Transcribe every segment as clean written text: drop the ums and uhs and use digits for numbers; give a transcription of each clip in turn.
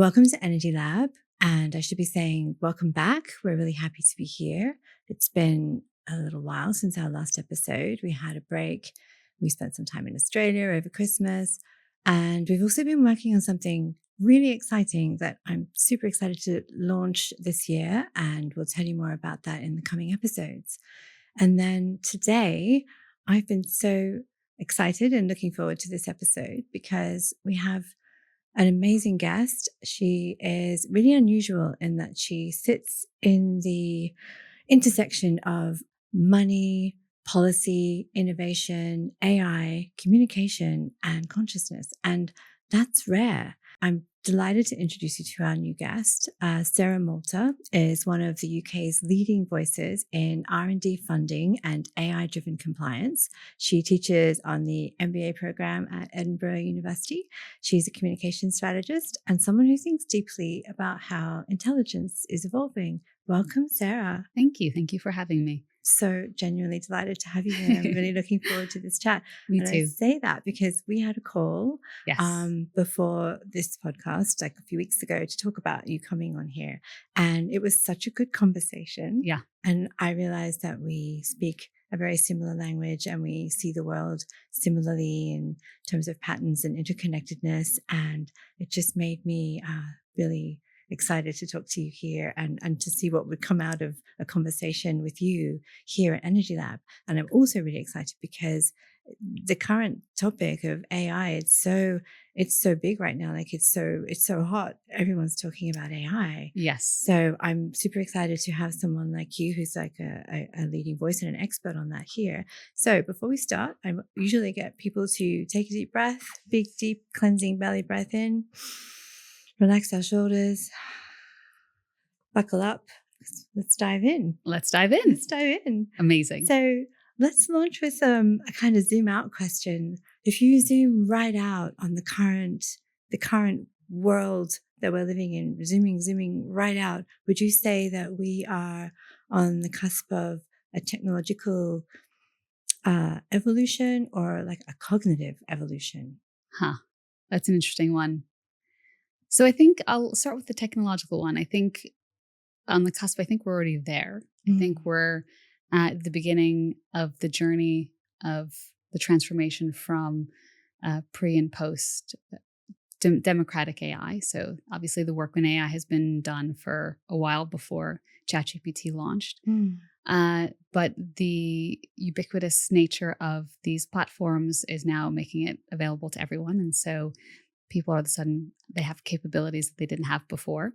Welcome to Energy Lab, and I should be saying welcome back. We're really happy to be here. It's been a little while since our last episode. We had a break. We spent some time in Australia over Christmas, and we've also been working on something really exciting that I'm super excited to launch this year, and we'll tell you more about that in the coming episodes. And then today, I've been so excited and looking forward to this episode because we have an amazing guest. She is really unusual in that she sits in the intersection of money, policy, innovation, AI, communication, and consciousness. And that's rare. I'm delighted to introduce you to our new guest. Sarah Malter is one of the UK's leading voices in R&D funding and AI-driven compliance. She teaches on the MBA program at Edinburgh University. She's a communication strategist and someone who thinks deeply about how intelligence is evolving. Welcome, Sarah. Thank you. Thank you for having me. So genuinely delighted to have you here. I'm really looking forward to this chat. Me and too. I say that because we had a call Yes. before this podcast, like a few weeks ago, to talk about you coming on here. And it was such a good conversation. Yeah. And I realized that we speak a very similar language and we see the world similarly in terms of patterns and interconnectedness. And it just made me really excited to talk to you here and to see what would come out of a conversation with you here at Energy Lab. And I'm also really excited because the current topic of AI, it's so big right now. Like it's so hot. Everyone's talking about AI. Yes. So I'm super excited to have someone like you who's like a leading voice and an expert on that here. So before we start, I usually get people to take a deep breath, big, deep, cleansing belly breath in. Relax our shoulders, buckle up. Let's dive in. Let's dive in. Amazing. So let's launch with a kind of zoom out question. If you zoom right out on the current world that we're living in, zooming right out, would you say that we are on the cusp of a technological evolution or like a cognitive evolution? That's an interesting one. So I think I'll start with the technological one. I think on the cusp, I think we're already there. I think we're at the beginning of the journey of the transformation from pre and post democratic AI. So obviously the work in AI has been done for a while before ChatGPT launched. But the ubiquitous nature of these platforms is now making it available to everyone. And so people all of a sudden, they have capabilities that they didn't have before.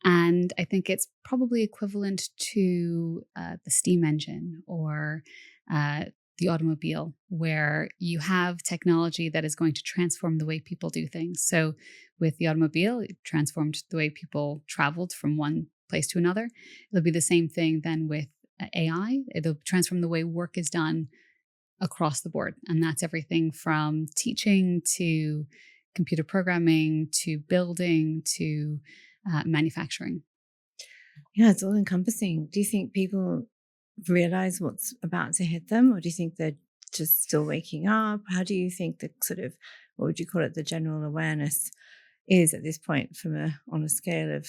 And I think it's probably equivalent to the steam engine or the automobile, where you have technology that is going to transform the way people do things. So with the automobile, it transformed the way people traveled from one place to another. It'll be the same thing then with AI. It'll transform the way work is done across the board. And that's everything from teaching to computer programming to building to manufacturing. Yeah, it's all encompassing. Do you think people realize what's about to hit them, or do you think they're just still waking up? How do you think the sort of, what would you call it, the general awareness is at this point on a scale of,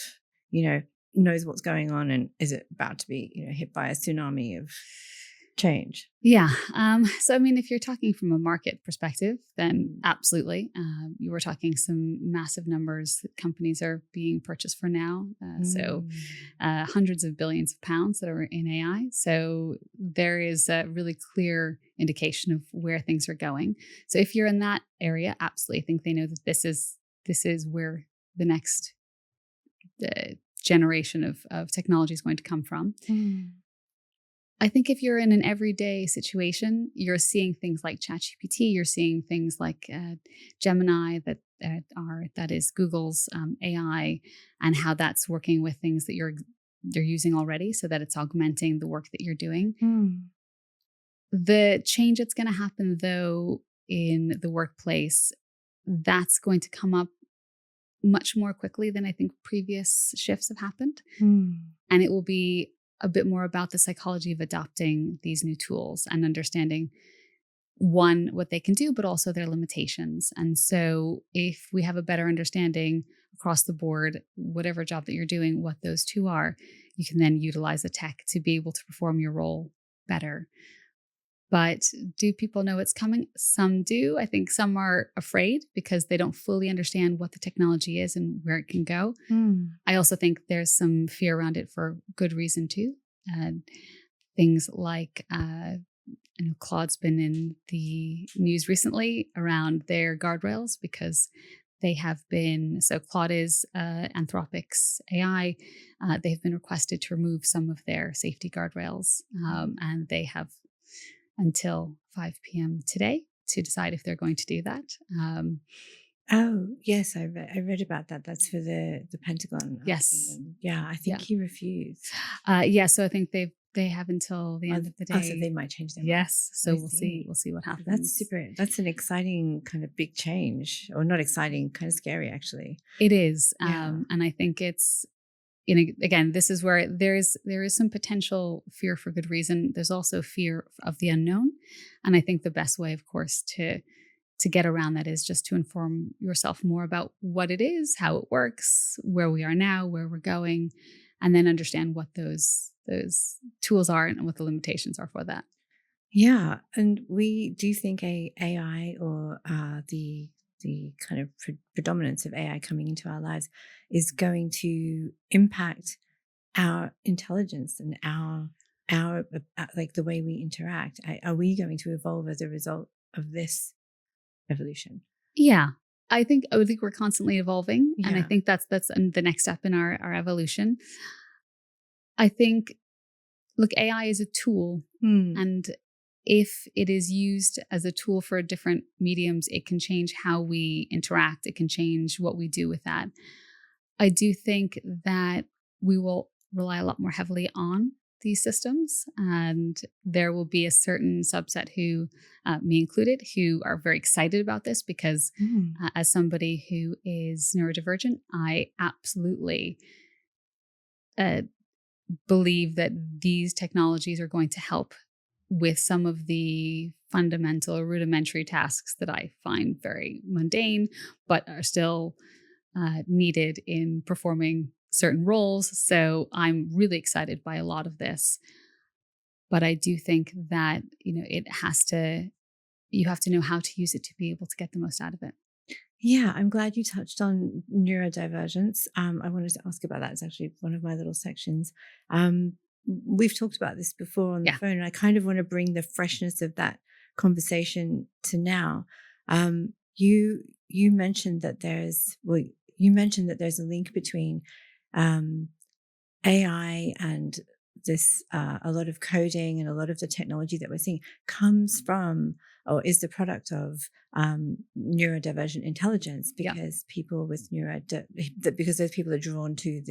knows what's going on, and is it about to be, hit by a tsunami of change? Yeah. So, I mean, if you're talking from a market perspective, then absolutely. You were talking some massive numbers that companies are being purchased for now. So hundreds of billions of pounds that are in AI. So there is a really clear indication of where things are going. So if you're in that area, absolutely. I think they know that this is where the next generation of technology is going to come from. I think if you're in an everyday situation, you're seeing things like ChatGPT, you're seeing things like Gemini that is Google's AI, and how that's working with things that you're using already, so that it's augmenting the work that you're doing. The change that's going to happen, though, in the workplace, that's going to come up much more quickly than I think previous shifts have happened, and it will be a bit more about the psychology of adopting these new tools and understanding, one, what they can do, but also their limitations. And so if we have a better understanding across the board, whatever job that you're doing, what those two are, you can then utilize the tech to be able to perform your role better. But do people know it's coming? Some do. I think some are afraid because they don't fully understand what the technology is and where it can go. I also think there's some fear around it for good reason too. Things like, Claude's been in the news recently around their guardrails because they have been, so Claude is Anthropic's AI. They have been requested to remove some of their safety guardrails, and they have until 5 p.m. today to decide if they're going to do that. Oh, yes, I read about that. That's for the Pentagon. Yes. Yeah, I think he refused. So I think they have until the end of the day. Oh, so they might change their mind. Yes. So we'll see what happens. That's an exciting kind of big change, or not exciting, kind of scary actually. It is. Yeah. And I think it's, again, this is where there is some potential fear for good reason. There's also fear of the unknown. And I think the best way, of course, to get around that is just to inform yourself more about what it is, how it works, where we are now, where we're going, and then understand what those tools are and what the limitations are for that. Yeah. And we do think AI or the kind of predominance of AI coming into our lives is going to impact our intelligence and our like the way we interact. Are we going to evolve as a result of this evolution? Yeah, I think we're constantly evolving, and I Yeah. think that's the next step in our evolution. I think, look, AI is a tool, and if it is used as a tool for different mediums, it can change how we interact. It can change what we do with that. I do think that we will rely a lot more heavily on these systems, and there will be a certain subset who, me included, who are very excited about this because as somebody who is neurodivergent, I absolutely believe that these technologies are going to help with some of the fundamental or rudimentary tasks that I find very mundane, but are still needed in performing certain roles. So I'm really excited by a lot of this. But I do think that, you have to know how to use it to be able to get the most out of it. Yeah, I'm glad you touched on neurodivergence. I wanted to ask about that. It's actually one of my little sections. We've talked about this before on the phone, and I kind of want to bring the freshness of that conversation to now. You mentioned that there's a link between AI and this a lot of coding, and a lot of the technology that we're seeing comes from or is the product of neurodivergent intelligence, because people with because those people are drawn to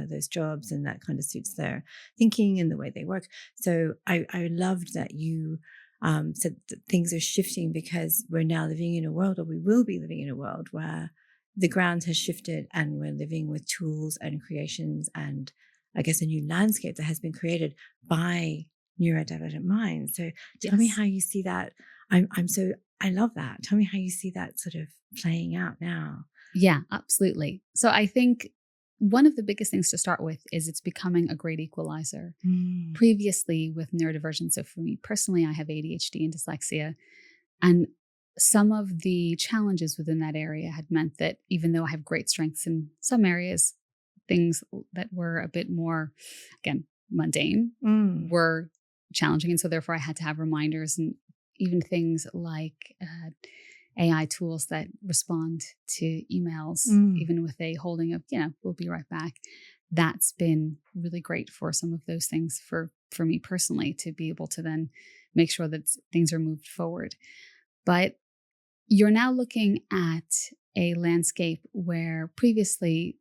those jobs, and that kind of suits their thinking and the way they work. So I loved that you said that things are shifting because we're now living in a world, or we will be living in a world, where the ground has shifted and we're living with tools and creations and, I guess, a new landscape that has been created by neurodivergent minds. So tell me how you see that. I love that. Tell me how you see that sort of playing out now. Yeah, absolutely. So I think one of the biggest things to start with is it's becoming a great equalizer. Previously with neurodivergence, so for me personally, I have ADHD and dyslexia, and some of the challenges within that area had meant that even though I have great strengths in some areas, things that were a bit more, again, mundane were challenging. And so therefore I had to have reminders, and even things like AI tools that respond to emails, even with a holding of, we'll be right back. That's been really great for some of those things for me personally, to be able to then make sure that things are moved forward. But you're now looking at a landscape where previously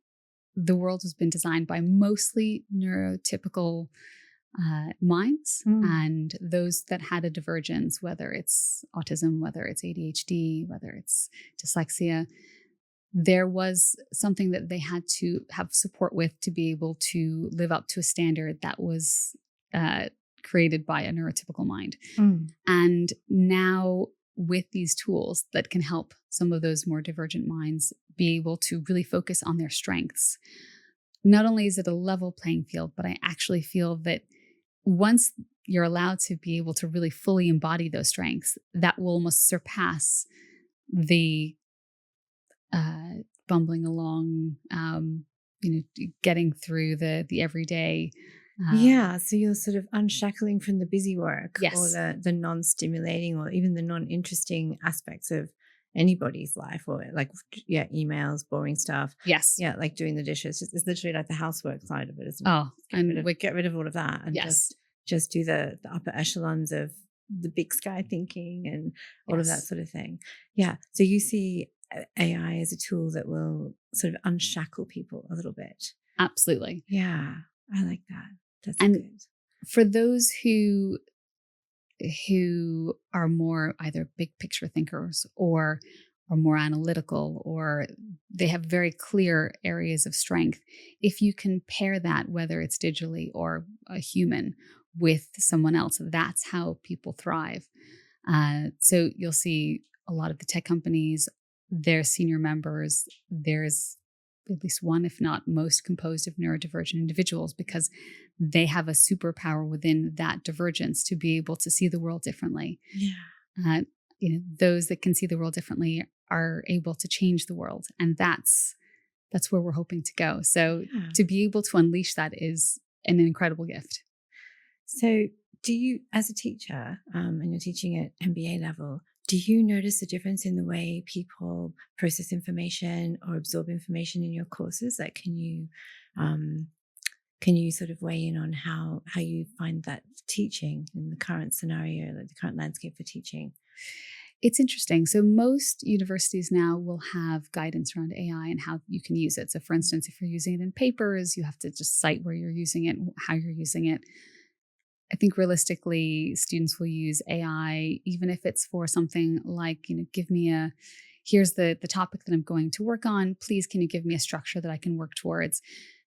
the world has been designed by mostly neurotypical minds, and those that had a divergence, whether it's autism, whether it's ADHD, whether it's dyslexia, there was something that they had to have support with to be able to live up to a standard that was created by a neurotypical mind. And now with these tools that can help some of those more divergent minds be able to really focus on their strengths. Not only is it a level playing field, but I actually feel that once you're allowed to be able to really fully embody those strengths, that will almost surpass the bumbling along, getting through the everyday. So you're sort of unshackling from the busy work, Yes. or the non-stimulating or even the non-interesting aspects of anybody's life, or like, emails, boring stuff. Yes. Yeah, like doing the dishes. It's literally like the housework side of it, isn't it? Oh, Get rid of all of that and yes. just do the upper echelons of the big sky thinking and all of that sort of thing. Yeah. So you see AI as a tool that will sort of unshackle people a little bit. Absolutely. Yeah, I like that. That's and good. For those who are more either big picture thinkers or more analytical, or they have very clear areas of strength, if you can pair that, whether it's digitally or a human, with someone else, that's how people thrive. So you'll see a lot of the tech companies, their senior members, there's at least one, if not most, composed of neurodivergent individuals, because they have a superpower within that divergence to be able to see the world differently. Yeah. Those that can see the world differently are able to change the world. And that's where we're hoping to go. So to be able to unleash that is an incredible gift. So do you, as a teacher, and you're teaching at MBA level, do you notice a difference in the way people process information or absorb information in your courses? Like, can you sort of weigh in on how you find that teaching in the current scenario, like the current landscape for teaching? It's interesting. So most universities now will have guidance around AI and how you can use it. So for instance, if you're using it in papers, you have to just cite where you're using it and how you're using it. I think realistically, students will use AI, even if it's for something like, give me here's the topic that I'm going to work on. Please, can you give me a structure that I can work towards,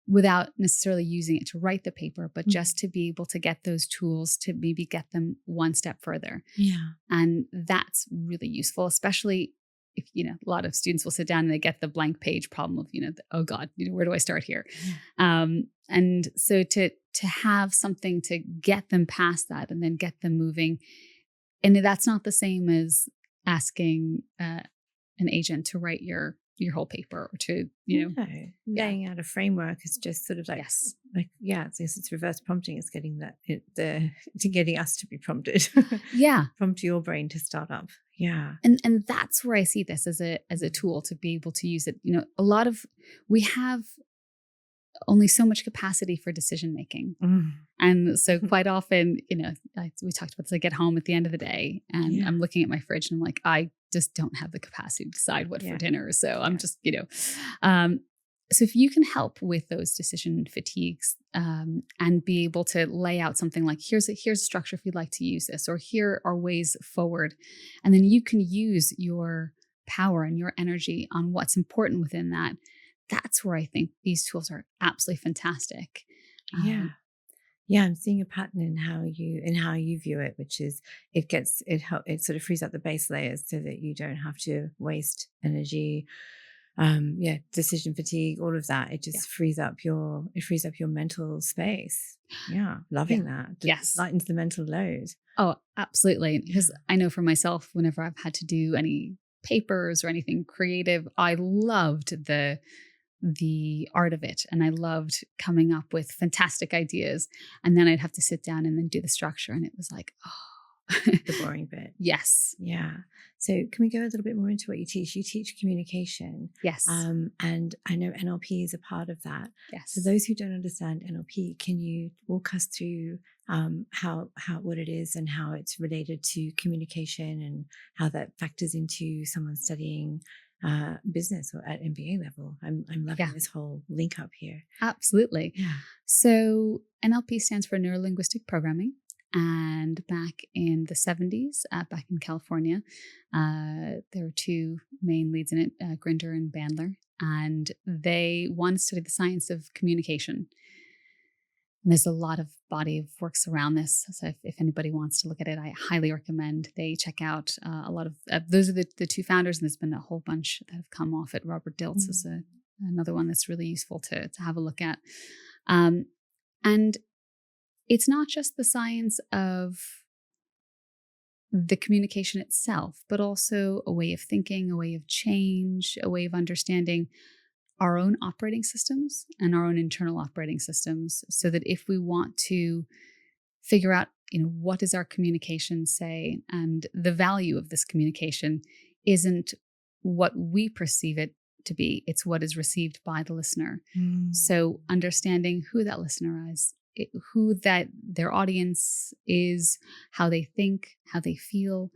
without necessarily using it to write the paper, but just to be able to get those tools to maybe get them one step further. Yeah. And that's really useful, especially if, a lot of students will sit down and they get the blank page problem of, oh God, where do I start here? Yeah. And so to have something to get them past that and then get them moving. And that's not the same as asking an agent to write your whole paper, or to, laying out a framework is just sort of like, it's reverse prompting. It's getting getting us to be prompted. Prompt your brain to start up. Yeah. And that's where I see this as a tool to be able to use it. We have only so much capacity for decision making. And so quite often, we talked about this, I get home at the end of the day and I'm looking at my fridge and I'm like, I just don't have the capacity to decide what for dinner. So I'm just, so if you can help with those decision fatigues, and be able to lay out something like, here's a structure if you'd like to use this, or here are ways forward. And then you can use your power and your energy on what's important within that. That's where I think these tools are absolutely fantastic. I'm seeing a pattern in how you view it, which is it sort of frees up the base layers so that you don't have to waste energy. Decision fatigue, all of that. It just frees up your mental space. Yeah, loving that. It lightens the mental load. Oh, absolutely. Because I know for myself, whenever I've had to do any papers or anything creative, I loved the art of it. And I loved coming up with fantastic ideas. And then I'd have to sit down and then do the structure. And it was like, the boring bit. Yes. Yeah. So can we go a little bit more into what you teach? You teach communication. Yes. And I know NLP is a part of that. Yes. For those who don't understand NLP, can you walk us through what it is and how it's related to communication and how that factors into someone studying business or at MBA level? I'm loving this whole link up here. Absolutely. Yeah. So NLP stands for Neuro-Linguistic Programming. And back in the 70s, back in California, there were two main leads in it, Grinder and Bandler. And they, one, studied the science of communication. And there's a lot of body of works around this. So if anybody wants to look at it, I highly recommend they check out a lot of, those are the two founders, and there's been a whole bunch that have come off it. Robert Dilts is another one that's really useful to have a look at. And it's not just the science of the communication itself, but also a way of thinking, a way of change, a way of understanding our own operating systems and our own internal operating systems, so that if we want to figure out, what does our communication say, and the value of this communication isn't what we perceive it to be, it's what is received by the listener. So understanding who that listener is, who that their audience is, how they think, how they feel,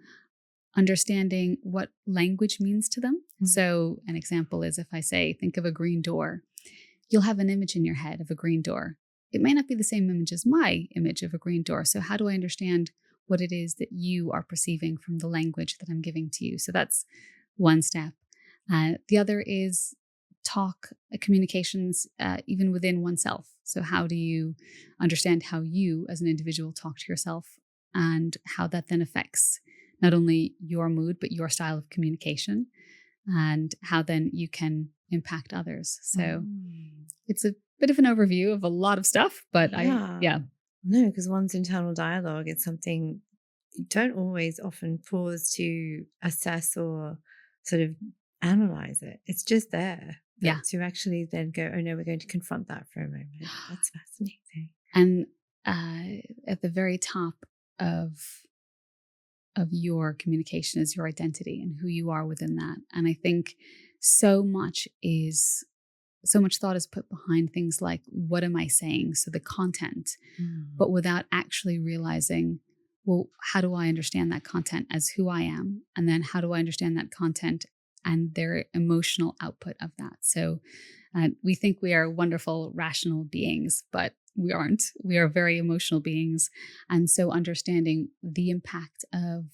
understanding what language means to them. So an example is if I say, think of a green door, you'll have an image in your head of a green door. It may not be the same image as my image of a green door. So how do I understand what it is that you are perceiving from the language that I'm giving to you? So that's one step. The other is communications, even within oneself. So how do you understand how you as an individual talk to yourself, and how that then affects not only your mood, but your style of communication, and how then you can impact others. So it's a bit of an overview of a lot of stuff, but No, because one's internal dialogue, it's something you don't always often pause to assess or sort of analyze it. It's just there. But to actually then go, oh no, we're going to confront that for a moment. That's fascinating. And at the very top of your communication is your identity and who you are within that. And I think so much thought is put behind things like, what am I saying? So the content, but without actually realizing, well, how do I understand that content as who I am? And then how do I understand that content and their emotional output of that? So we think we are wonderful, rational beings, but we aren't. We are very emotional beings. And so understanding the impact of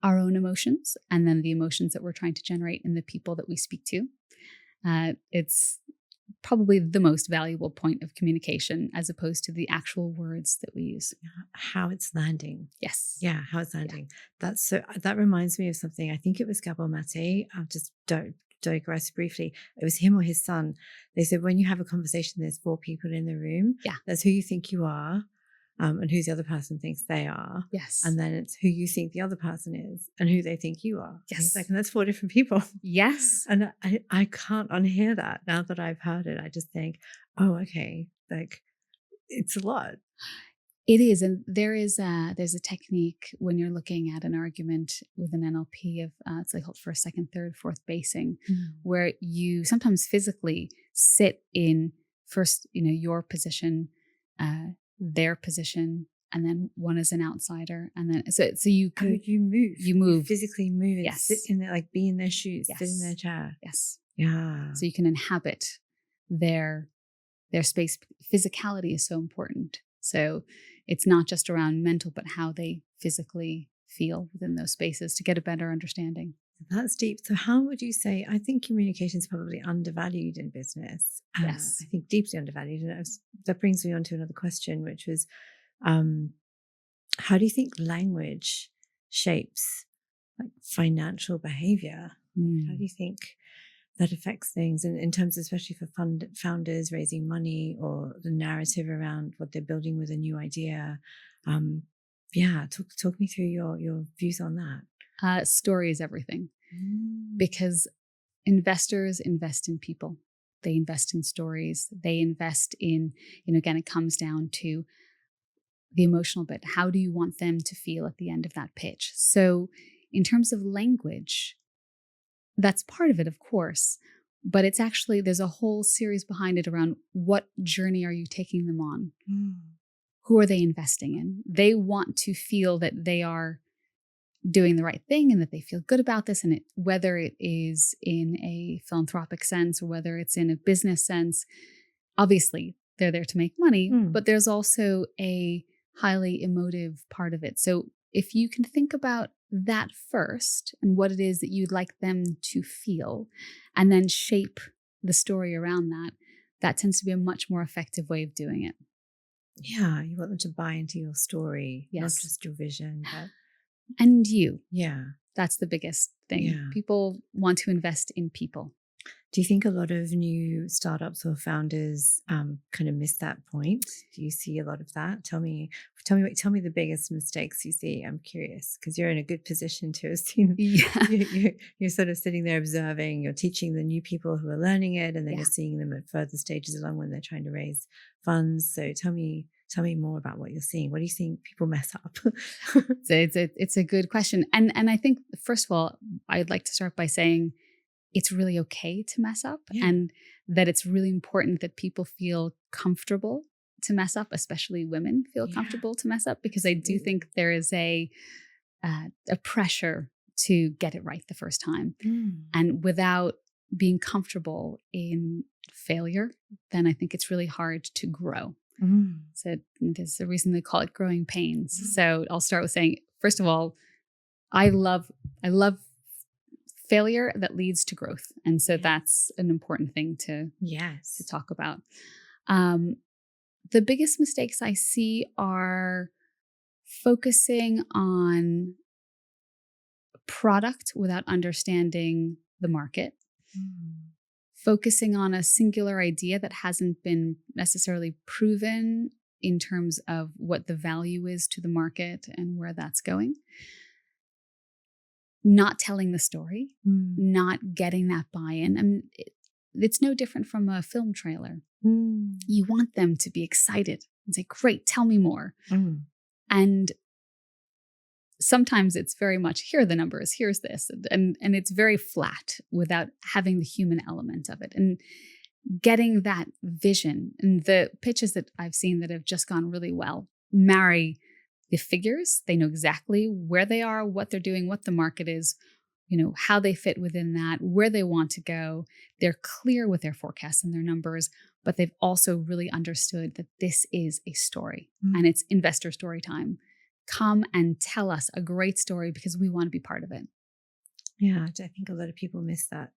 our own emotions, and then the emotions that we're trying to generate in the people that we speak to, it's probably the most valuable point of communication, as opposed to the actual words that we use. How it's landing. Yes. Yeah, how it's landing. That reminds me of something. I think it was Gabor Maté. I'll just digress briefly. It was him or his son. They said, when you have a conversation, there's 4 people in the room. Yeah. There's who you think you are, and who the other person thinks they are. Yes. And then it's who you think the other person is and who they think you are. Yes. And he's like, and that's 4 different people. Yes. And I can't unhear that now that I've heard it. I just think, oh, okay, like it's a lot. It is. And there's a technique when you're looking at an argument with an NLP of, it's like for a second, third, fourth basing, where you sometimes physically sit in first, your position, their position, and then one is an outsider. And then, so you can, you move, you physically move, yes. Sit in there, like be in their shoes, yes. sit in their chair. Yes. Yeah. So you can inhabit their space. Physicality is so important. So it's not just around mental, but how they physically feel within those spaces to get a better understanding. That's deep. So how would you say, I think communication is probably undervalued in business. Yes. I think deeply undervalued. And that brings me on to another question, which was, how do you think language shapes like financial behavior? How do you think that affects things in terms, especially for founders raising money, or the narrative around what they're building with a new idea? Talk me through your views on that. Story is everything, because investors invest in people. They invest in stories. They invest in, again, it comes down to the emotional bit. How do you want them to feel at the end of that pitch? So in terms of language, that's part of it, of course, but it's actually, there's a whole series behind it around what journey are you taking them on? Who are they investing in? They want to feel that they are doing the right thing and that they feel good about this. And whether it is in a philanthropic sense or whether it's in a business sense, obviously they're there to make money, but there's also a highly emotive part of it. So if you can think about that first and what it is that you'd like them to feel, and then shape the story around that, that tends to be a much more effective way of doing it. Yeah, you want them to buy into your story, not Yes. just your vision. But And you. yeah. That's the biggest thing. Yeah. People want to invest in people. Do you think a lot of new startups or founders kind of miss that point? Do you see a lot of that? Tell me the biggest mistakes you see. I'm curious because you're in a good position to have seen. Yeah. You're sort of sitting there observing. You're teaching the new people who are learning it, and then Yeah. you're seeing them at further stages along when they're trying to raise funds. So tell me more about what you're seeing. What do you think people mess up? It's a good question. And I think, first of all, I'd like to start by saying it's really okay to mess up, and that it's really important that people feel comfortable to mess up, especially women feel comfortable to mess up, because I do think there is a pressure to get it right the first time. And without being comfortable in failure, then I think it's really hard to grow. So there's the reason they call it growing pains. So I'll start with saying, first of all, I love failure that leads to growth. And so that's an important thing to talk about. The biggest mistakes I see are focusing on product without understanding the market, focusing on a singular idea that hasn't been necessarily proven in terms of what the value is to the market and where that's going. Not telling the story, not getting that buy-in. I mean, it's no different from a film trailer. You want them to be excited and say, great, tell me more. And sometimes it's very much, here are the numbers, here's this. And it's very flat without having the human element of it. And getting that vision, and the pitches that I've seen that have just gone really well marry the figures. They know exactly where they are, what they're doing, what the market is, how they fit within that, where they want to go. They're clear with their forecasts and their numbers, but they've also really understood that this is a story and it's investor story time. Come and tell us a great story because we want to be part of it. Yeah, I think a lot of people miss that.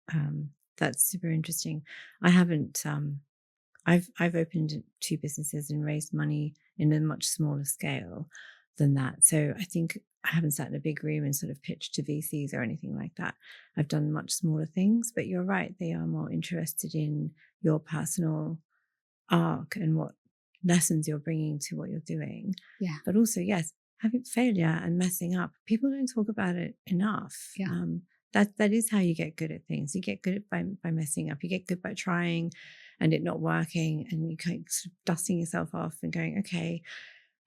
That's super interesting. I haven't. I've opened 2 businesses and raised money in a much smaller scale than that. So I think I haven't sat in a big room and sort of pitched to VCs or anything like that. I've done much smaller things, but you're right. They are more interested in your personal arc and what lessons you're bringing to what you're doing. Yeah. But also, yes, having failure and messing up, people don't talk about it enough. Yeah. That is how you get good at things. You get good by messing up. You get good by trying and it not working, and you kind of sort of dusting yourself off and going, okay,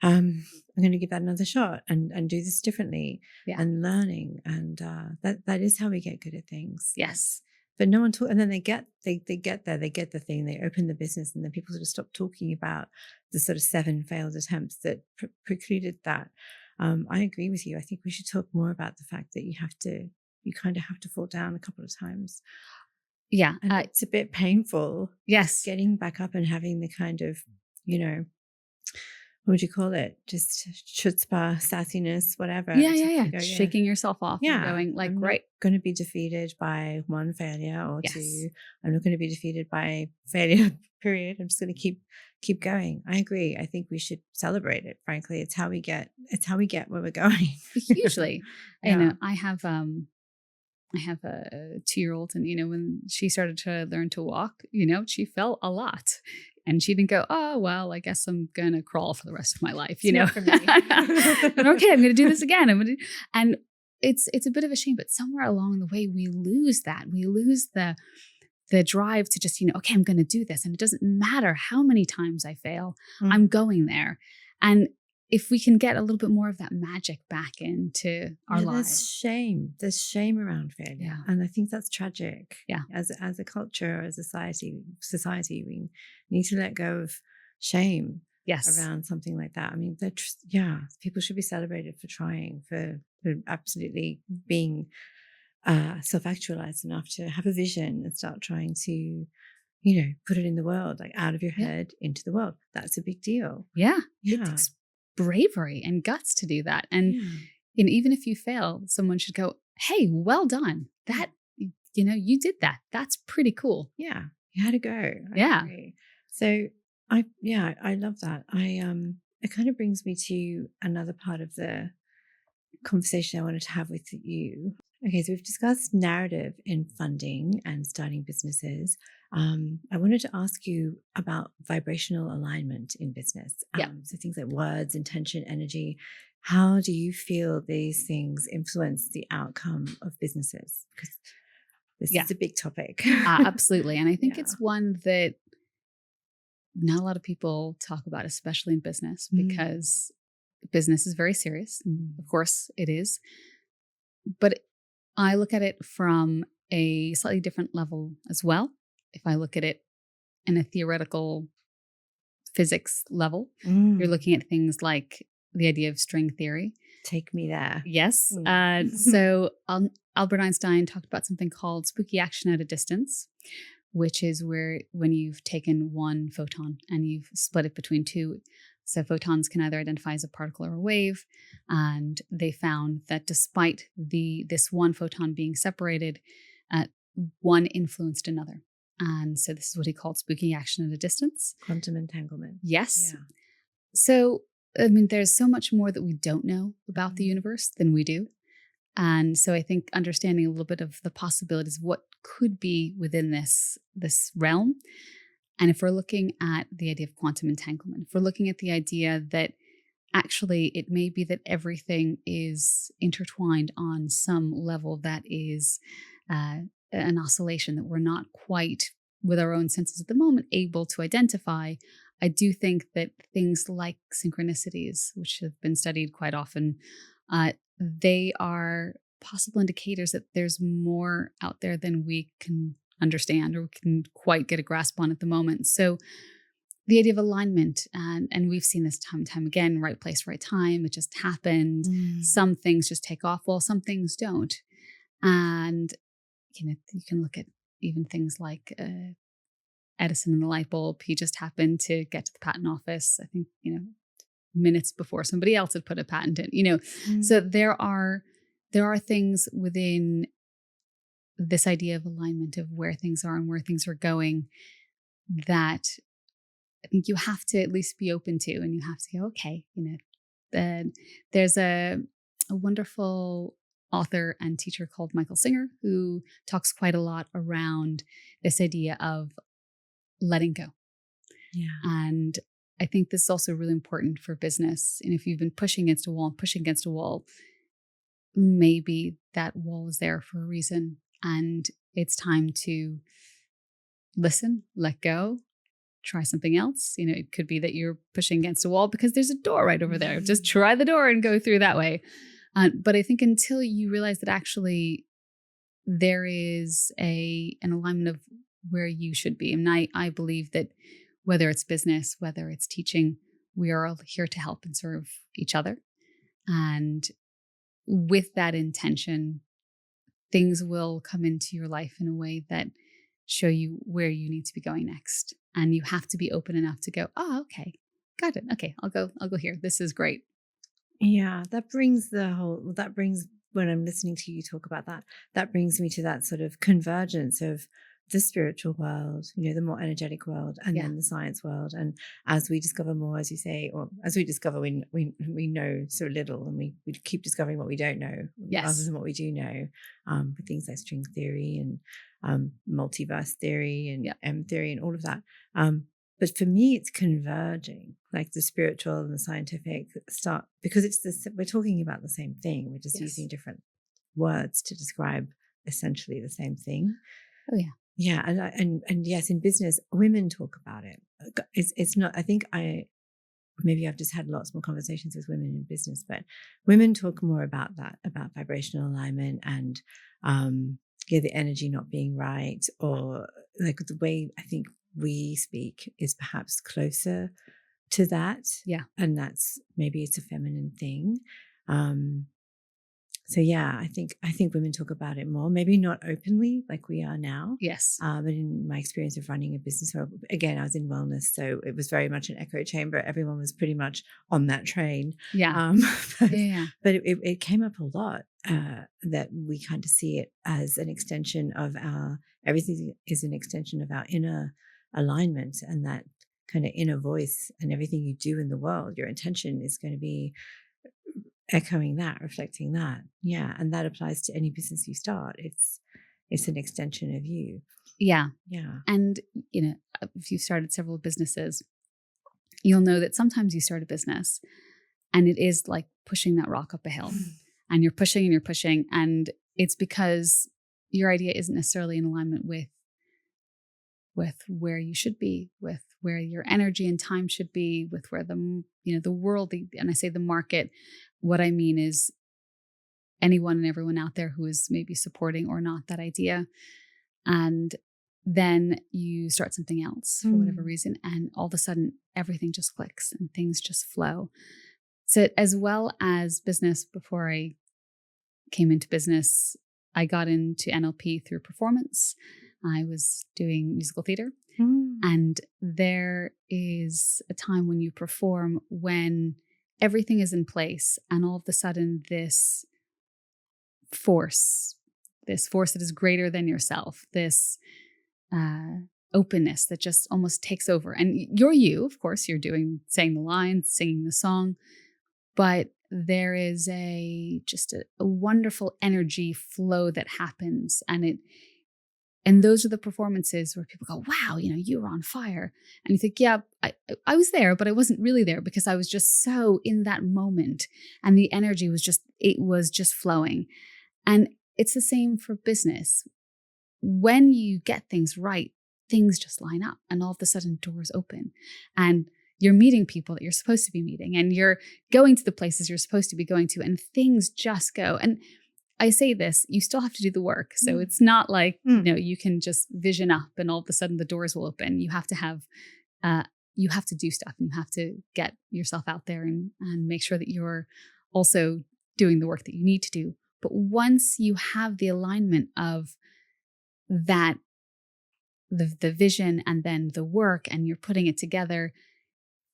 I'm going to give that another shot and do this differently and learning. And that is how we get good at things. Yes. But no one talk, and then they get there, they get the thing, they open the business, and then people sort of stop talking about the sort of 7 failed attempts that precluded that. I agree with you. I think we should talk more about the fact that you kind of have to fall down a couple of times. Yeah. And it's a bit painful. Yes. Getting back up and having the kind of, what would you call it? Just chutzpah, sassiness, whatever. Yeah. Shaking yourself off and going like, right. I'm going to be defeated by 1 failure or 2. I'm not going to be defeated by failure, period. I'm just going to keep going. I agree. I think we should celebrate it. Frankly, it's how we get where we're going. Hugely. I have a 2-year-old, and when she started to learn to walk, she fell a lot. And she didn't go, oh, well, I guess I'm going to crawl for the rest of my life, Not for me. And okay, I'm going to do this again. And it's a bit of a shame, but somewhere along the way, we lose that. We lose the drive to just, okay, I'm going to do this. And it doesn't matter how many times I fail, I'm going there. And if we can get a little bit more of that magic back into our lives. There's shame around failure. Yeah. And I think that's tragic. Yeah. As a culture, as a society, we need to let go of shame around something like that. I mean, people should be celebrated for trying, for absolutely being self-actualized enough to have a vision and start trying to, put it in the world, like out of your head into the world. That's a big deal. Yeah. It takes bravery and guts to do that. And even if you fail, someone should go, hey, well done. That, you did that. That's pretty cool. Yeah. You had to go. I agree. So I love that. It kind of brings me to another part of the conversation I wanted to have with you. Okay, so we've discussed narrative in funding and starting businesses. I wanted to ask you about vibrational alignment in business. Yeah. So things like words, intention, energy. How do you feel these things influence the outcome of businesses? Because this is a big topic. Absolutely. And I think Yeah. it's one that not a lot of people talk about, especially in business, because business is very serious. Of course it is. But I look at it from a slightly different level as well. If I look at it in a theoretical physics level, you're looking at things like the idea of string theory. Take me there. Yes. So Albert Einstein talked about something called spooky action at a distance, which is where when you've taken one photon and you've split it between two. So photons can either identify as a particle or a wave. And they found that despite this one photon being separated, one influenced another. And so this is what he called spooky action at a distance. Quantum entanglement. Yes. Yeah. So, I mean, there's so much more that we don't know about the universe than we do. And so I think understanding a little bit of the possibilities of what could be within this realm. And if we're looking at the idea of quantum entanglement, if we're looking at the idea that actually it may be that everything is intertwined on some level that is an oscillation that we're not quite, with our own senses at the moment, able to identify, I do think that things like synchronicities, which have been studied quite often, they are possible indicators that there's more out there than we can understand or we can quite get a grasp on at the moment. So the idea of alignment, and we've seen this time and time again, right place, right time, it just happened. Some things just take off while some things don't. And, you can look at even things like Edison and the light bulb. He just happened to get to the patent office, I think, minutes before somebody else had put a patent in, So there are things within this idea of alignment of where things are and where things are going that I think you have to at least be open to, and you have to go, okay, there's a wonderful author and teacher called Michael Singer who talks quite a lot around this idea of letting go. Yeah. And I think this is also really important for business. And if you've been pushing against a wall, maybe that wall is there for a reason. And it's time to listen, let go, try something else. It could be that you're pushing against a wall because there's a door right over there. Just try the door and go through that way. But I think until you realize that actually there is an alignment of where you should be. And I believe that whether it's business, whether it's teaching, we are all here to help and serve each other. And with that intention, things will come into your life in a way that show you where you need to be going next. And you have to be open enough to go, oh, okay, got it. Okay, I'll go here. This is great. Yeah, that brings when I'm listening to you talk about that brings me to that sort of convergence of the spiritual world, the more energetic world, and then the science world. And as we discover more, as you say, or as we discover, we know so little, and we keep discovering what we don't know, rather than what we do know, with things like string theory and multiverse theory and M theory and all of that. But for me, it's converging, like the spiritual and the scientific start, because we're talking about the same thing. We're just using different words to describe essentially the same thing. Oh yeah. Yeah, and yes, in business, women talk about it. It's not. I think maybe I've just had lots more conversations with women in business, but women talk more about that, about vibrational alignment and the energy not being right, or like the way I think we speak is perhaps closer to that. Yeah, and maybe it's a feminine thing. So yeah, I think women talk about it more, maybe not openly like we are now. Yes. But in my experience of running a business, again, I was in wellness, so it was very much an echo chamber. Everyone was pretty much on that train. Yeah. But it came up a lot, that we kind of see it as an extension of everything is an extension of our inner alignment, and that kind of inner voice, and everything you do in the world, your intention is going to be echoing that, reflecting that. Yeah. And that applies to any business you start. It's an extension of you. Yeah. Yeah. And, if you've started several businesses, you'll know that sometimes you start a business and it is like pushing that rock up a hill, and you're pushing and you're pushing. And it's because your idea isn't necessarily in alignment with where you should be, with where your energy and time should be, with where the world, and I say the market, what I mean is anyone and everyone out there who is maybe supporting or not that idea. And then you start something else for whatever reason, and all of a sudden everything just clicks and things just flow. So as well as business, before I came into business, I got into NLP through performance. I was doing musical theater. And there is a time when you perform when everything is in place, and all of a sudden this force that is greater than yourself, this openness that just almost takes over. And you, of course, you're saying the lines, singing the song, but there is just a wonderful energy flow that happens. And those are the performances where people go, wow, you were on fire. And you think, yeah, I was there, but I wasn't really there because I was just so in that moment. And the energy was just flowing. And it's the same for business. When you get things right, things just line up, and all of a sudden doors open, and you're meeting people that you're supposed to be meeting, and you're going to the places you're supposed to be going to, and things just go. And I say this, you still have to do the work. So it's not like, you can just vision up and all of a sudden the doors will open. You have to you have to do stuff, and you have to get yourself out there and make sure that you're also doing the work that you need to do. But once you have the alignment of that, the vision and then the work, and you're putting it together,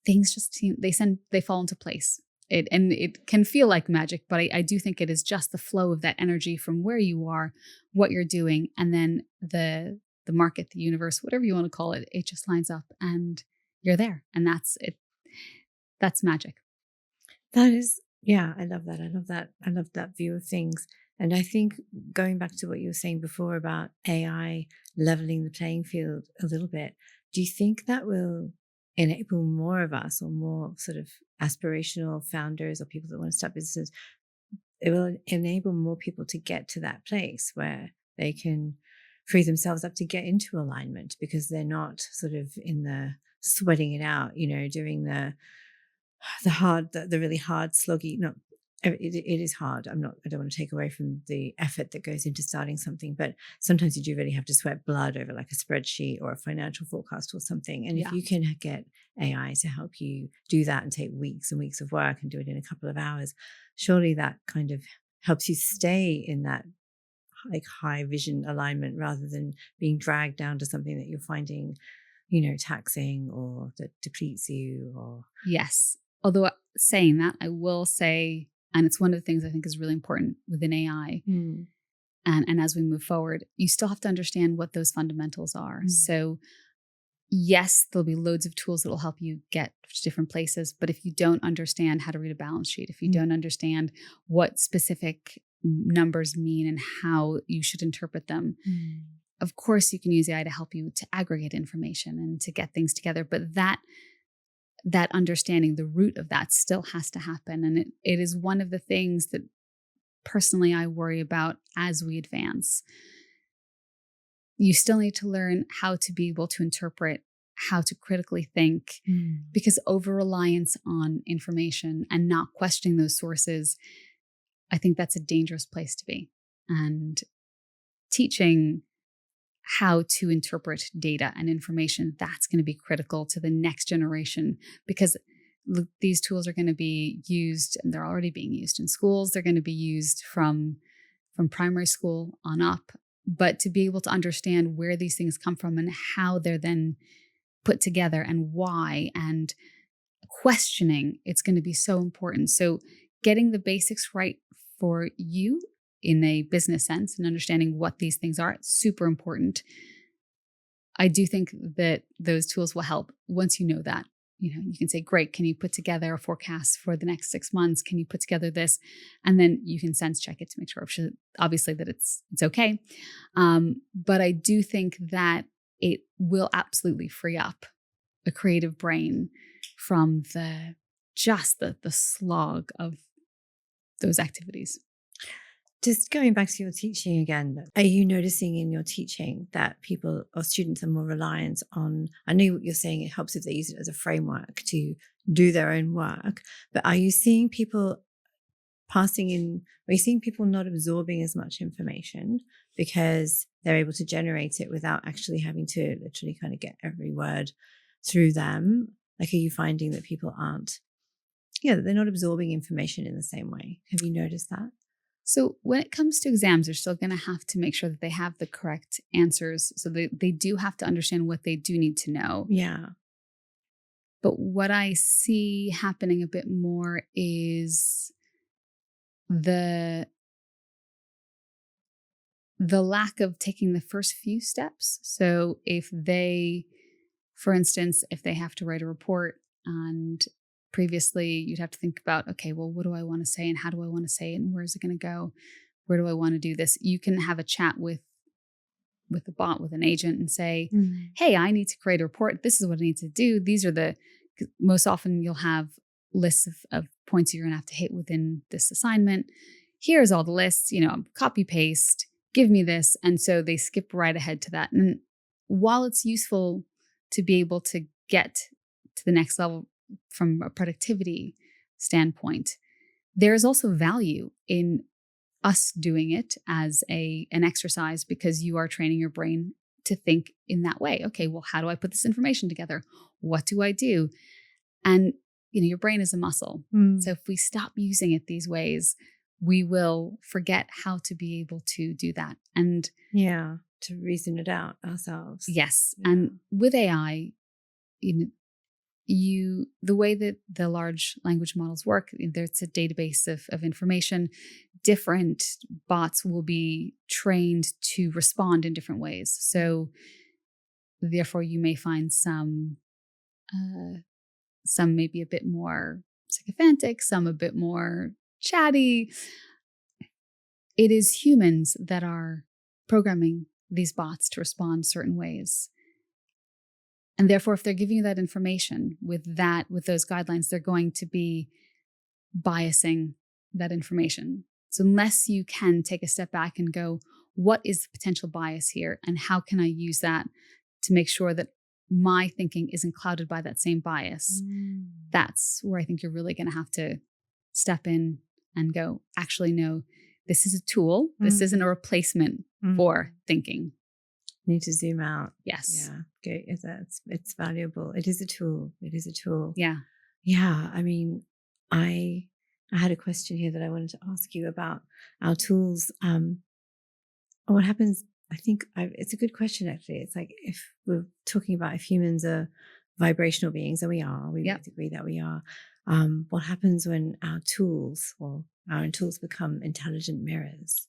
things just they fall into place. It can feel like magic, but I do think it is just the flow of that energy from where you are, what you're doing, and then the market, the universe, whatever you want to call it, it just lines up and you're there. And that's it. That's magic. That is, yeah, I love that. I love that view of things. And I think going back to what you were saying before about AI leveling the playing field a little bit, do you think that will enable more of us, or more sort of aspirational founders or people that want to start businesses? It will enable more people to get to that place where they can free themselves up to get into alignment, because they're not sort of in the sweating it out, doing the really hard, sloggy. No, it is hard. I don't want to take away from the effort that goes into starting something, but sometimes you do really have to sweat blood over like a spreadsheet or a financial forecast or something. And if you can get AI to help you do that and take weeks and weeks of work and do it in a couple of hours, surely that kind of helps you stay in that like high vision alignment, rather than being dragged down to something that you're finding, taxing or that depletes you. Or yes. Although saying that, I will say, and it's one of the things I think is really important within AI. And as we move forward, you still have to understand what those fundamentals are. So yes, there'll be loads of tools that will help you get to different places. But if you don't understand how to read a balance sheet, if you don't understand what specific numbers mean and how you should interpret them, of course you can use AI to help you to aggregate information and to get things together. But that understanding, the root of that, still has to happen. And it is one of the things that personally I worry about as we advance. You still need to learn how to be able to interpret, how to critically think, because over-reliance on information and not questioning those sources, I think that's a dangerous place to be. And teaching how to interpret data and information, that's going to be critical to the next generation, because these tools are going to be used, and they're already being used in schools. They're going to be used from primary school on up. But to be able to understand where these things come from and how they're then put together and why, and questioning, it's going to be so important. So getting the basics right for you in a business sense and understanding what these things are, it's super important. I do think that those tools will help once you know that. You can say, great, can you put together a forecast for the next 6 months? Can you put together this? And then you can sense check it to make sure, obviously, that it's okay. But I do think that it will absolutely free up a creative brain from the slog of those activities. Just going back to your teaching again, are you noticing in your teaching that people or students are more reliant on, I know what you're saying, it helps if they use it as a framework to do their own work, but are you seeing people are you seeing people not absorbing as much information because they're able to generate it without actually having to literally kind of get every word through them? Like, are you finding that people that they're not absorbing information in the same way? Have you noticed that? So when it comes to exams, they're still going to have to make sure that they have the correct answers. So they do have to understand what they do need to know. Yeah. But what I see happening a bit more is the lack of taking the first few steps. So if they, for instance, if they have to write a report, and previously you'd have to think about, okay, well, what do I want to say and how do I want to say it and where's it going to go? Where do I want to do this? You can have a chat with a bot, with an agent, and say, hey, I need to create a report. This is what I need to do. These are most often you'll have lists of points you're going to have to hit within this assignment. Here's all the lists, copy paste, give me this. And so they skip right ahead to that. And while it's useful to be able to get to the next level from a productivity standpoint, there is also value in us doing it as an exercise, because you are training your brain to think in that way. Okay, well, how do I put this information together? What do I do? And your brain is a muscle. So if we stop using it these ways, we will forget how to be able to do that. And to reason it out ourselves. Yes. Yeah. And with AI, the way that the large language models work, there's a database of information. Different bots will be trained to respond in different ways. So therefore you may find some maybe a bit more sycophantic, some a bit more chatty. It is humans that are programming these bots to respond certain ways. And therefore, if they're giving you that information with those guidelines, they're going to be biasing that information. So unless you can take a step back and go, what is the potential bias here? And how can I use that to make sure that my thinking isn't clouded by that same bias? That's where I think you're really going to have to step in and go, actually, no, this is a tool. This isn't a replacement for thinking. Need to zoom out. Yes. Yeah. Okay. It's valuable. It is a tool. Yeah. Yeah. I mean, I had a question here that I wanted to ask you about our tools. What happens? I think it's a good question, actually. It's like, if we're talking about if humans are vibrational beings, and we are, we both agree that we are. What happens when our tools become intelligent mirrors?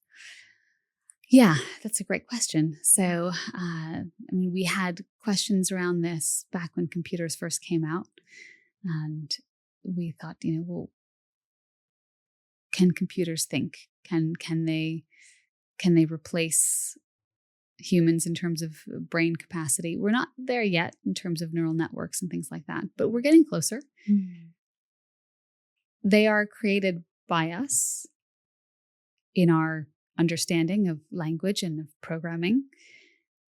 Yeah, that's a great question. So, we had questions around this back when computers first came out, and we thought, well, can computers think? Can they replace humans in terms of brain capacity? We're not there yet in terms of neural networks and things like that, but we're getting closer. They are created by us in our understanding of language and of programming.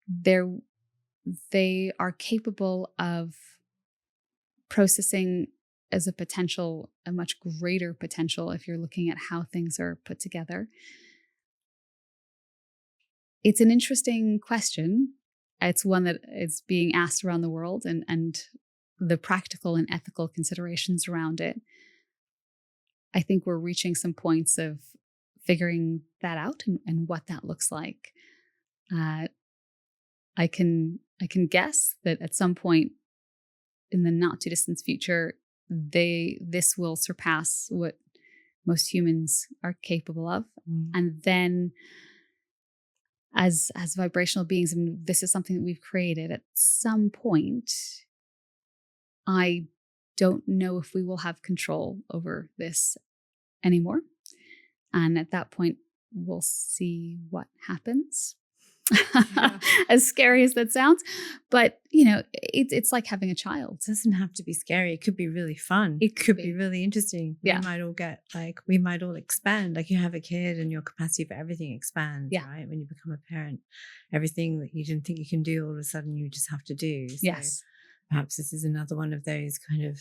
They are capable of processing as a much greater potential if you're looking at how things are put together. It's an interesting question. It's one that is being asked around the world, and the practical and ethical considerations around it. I think we're reaching some points of figuring that out and what that looks like. I can guess that at some point in the not too distant future, this will surpass what most humans are capable of. And then as vibrational beings, and this is something that we've created, at some point, I don't know if we will have control over this anymore. And at that point, we'll see what happens. Yeah. As scary as that sounds. But, it's like having a child. It doesn't have to be scary. It could be really fun. It could be really interesting. Yeah. We might all expand. Like, you have a kid and your capacity for everything expands, yeah. right? When you become a parent, everything that you didn't think you can do, all of a sudden you just have to do. So yes. Perhaps this is another one of those kind of,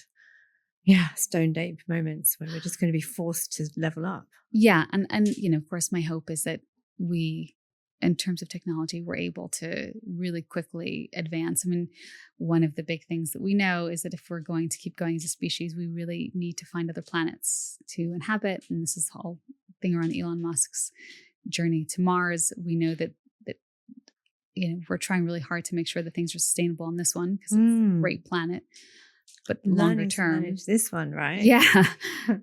stoned ape moments where we're just going to be forced to level up. Yeah. And of course, my hope is that we, in terms of technology, we're able to really quickly advance. I mean, one of the big things that we know is that if we're going to keep going as a species, we really need to find other planets to inhabit. And this is the whole thing around Elon Musk's journey to Mars. We know that we're trying really hard to make sure that things are sustainable on this one because it's a great planet. But longer term, this one, right? Yeah,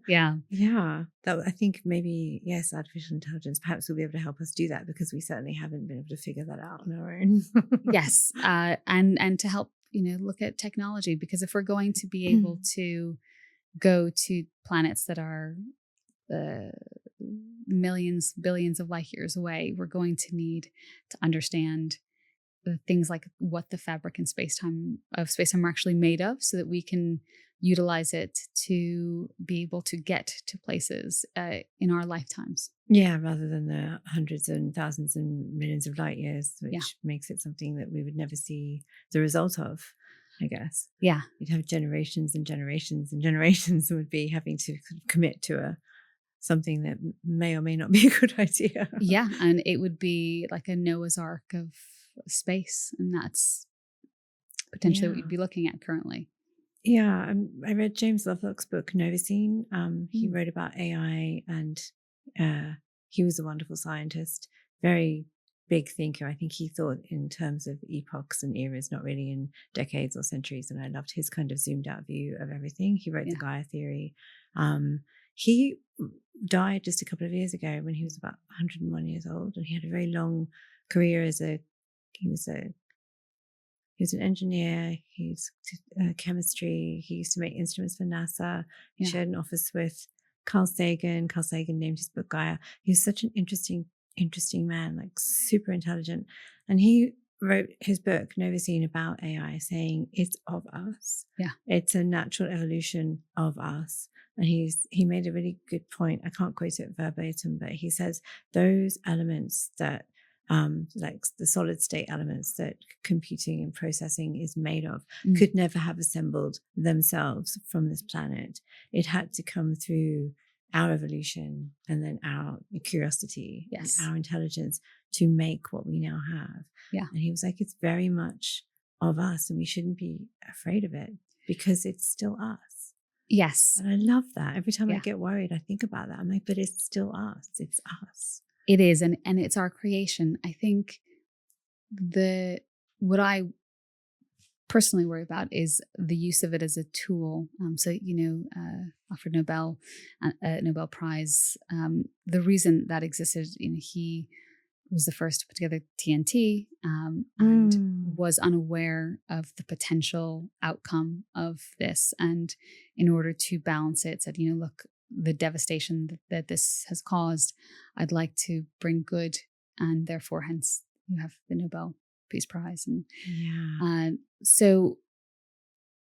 yeah, yeah. That, I think maybe, yes, artificial intelligence perhaps will be able to help us do that, because we certainly haven't been able to figure that out on our own. Yes, and to help look at technology, because if we're going to be able to go to planets that are millions, billions of light years away, we're going to need to understand things like what the fabric and space-time are actually made of, so that we can utilize it to be able to get to places in our lifetimes. Yeah, rather than the hundreds and thousands and millions of light years, which makes it something that we would never see the result of, I guess. Yeah. You'd have generations and generations and generations would be having to commit to something that may or may not be a good idea. Yeah, and it would be like a Noah's Ark of space, and that's potentially what you'd be looking at currently. Yeah, I read James Lovelock's book Novacine. He wrote about AI, and he was a wonderful scientist, very big thinker. I think he thought in terms of epochs and eras, not really in decades or centuries, and I loved his kind of zoomed out view of everything. He wrote the Gaia theory. He died just a couple of years ago when he was about 101 years old, and he had a very long career he was an engineer. He used chemistry. He used to make instruments for NASA. He shared an office with Carl Sagan. Carl Sagan named his book Gaia. He was such an interesting man, like super intelligent. And he wrote his book Novacine about AI, saying it's of us. Yeah, it's a natural evolution of us. And he made a really good point. I can't quote it verbatim, but he says those elements that like the solid state elements that computing and processing is made of could never have assembled themselves from this planet. It had to come through our evolution and then our curiosity, our intelligence to make what we now have. Yeah. And he was like, it's very much of us, and we shouldn't be afraid of it because it's still us. Yes. And I love that. Every time I get worried, I think about that. I'm like, but it's still us. It's us. It is, and it's our creation. I think what I personally worry about is the use of it as a tool. Alfred Nobel Prize. The reason that existed, he was the first to put together TNT and was unaware of the potential outcome of this. And in order to balance it, said, look, the devastation that this has caused, I'd like to bring good, and therefore, hence, you have the Nobel Peace Prize. And so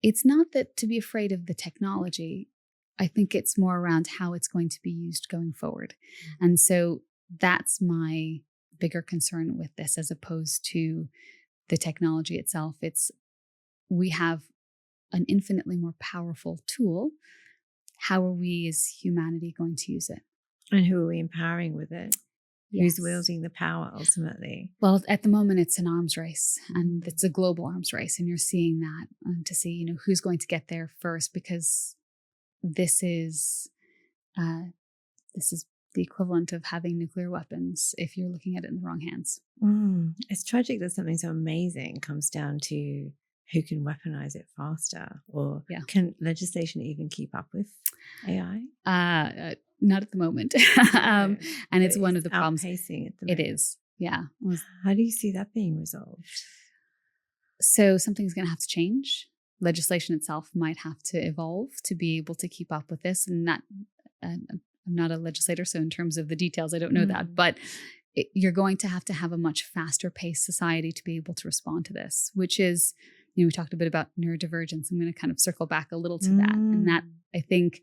it's not that to be afraid of the technology. I think it's more around how it's going to be used going forward. And so that's my bigger concern with this, as opposed to the technology itself. We have an infinitely more powerful tool. How are we as humanity going to use it? And who are we empowering with it? Who's wielding the power ultimately? Well, at the moment, it's an arms race, and it's a global arms race. And you're seeing that to see, who's going to get there first, because this is the equivalent of having nuclear weapons if you're looking at it in the wrong hands. It's tragic that something so amazing comes down to who can weaponize it faster, or can legislation even keep up with AI? Not at the moment. And it's one of the problems. Outpacing at the moment. It is. Yeah. How do you see that being resolved? So something's going to have to change. Legislation itself might have to evolve to be able to keep up with this. And I'm not a legislator, so in terms of the details, I don't know that. But you're going to have a much faster paced society to be able to respond to this, which is, we talked a bit about neurodivergence. I'm going to kind of circle back a little to that. And that, I think,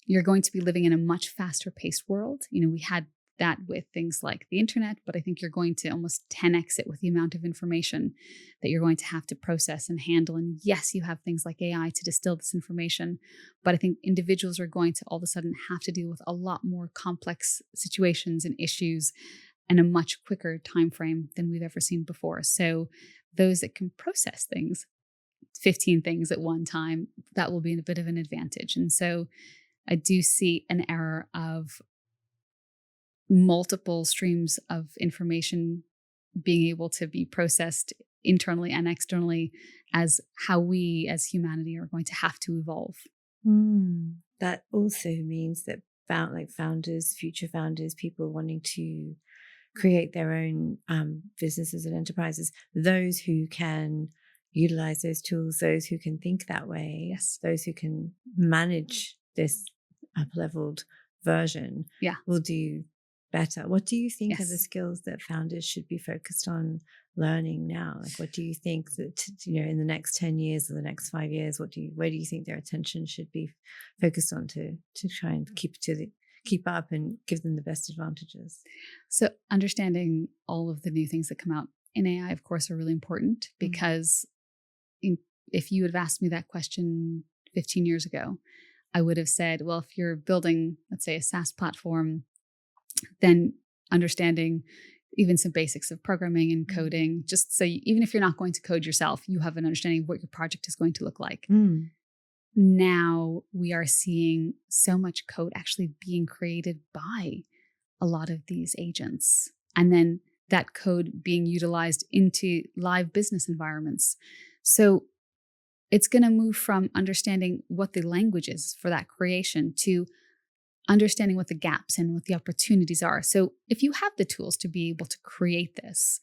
you're going to be living in a much faster paced world. We had that with things like the internet, but I think you're going to almost 10x it with the amount of information that you're going to have to process and handle. And yes, you have things like AI to distill this information, but I think individuals are going to all of a sudden have to deal with a lot more complex situations and issues in a much quicker time frame than we've ever seen before. So those that can process things, 15 things at one time, that will be a bit of an advantage. And so I do see an era of multiple streams of information being able to be processed internally and externally as how we as humanity are going to have to evolve. That also means that founders, future founders, people wanting to create their own businesses and enterprises, those who can utilize those tools, those who can think that way, yes, those who can manage this up-leveled version, will do better. What do you think are the skills that founders should be focused on learning now? Like, what do you think that, in the next 10 years or the next 5 years, where do you think their attention should be focused on to try and keep up and give them the best advantages? So understanding all of the new things that come out in AI, of course, are really important, because if you had asked me that question 15 years ago, I would have said, well, if you're building, let's say, a SaaS platform, then understanding even some basics of programming and coding, just so even if you're not going to code yourself, you have an understanding of what your project is going to look like. Now we are seeing so much code actually being created by a lot of these agents, and then that code being utilized into live business environments. So it's going to move from understanding what the language is for that creation to understanding what the gaps and what the opportunities are. So if you have the tools to be able to create this,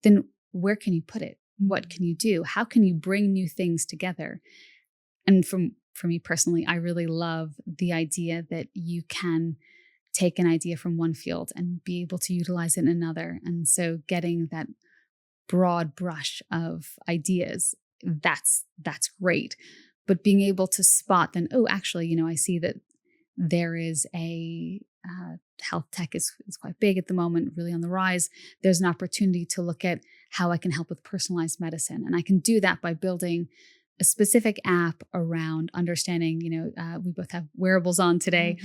then where can you put it? What can you do? How can you bring new things together? And for me personally, I really love the idea that you can take an idea from one field and be able to utilize it in another. And so getting that broad brush of ideas, that's great. But being able to spot then, actually, I see that there is a health tech is quite big at the moment, really on the rise. There's an opportunity to look at how I can help with personalized medicine. And I can do that by building a specific app around understanding, we both have wearables on today,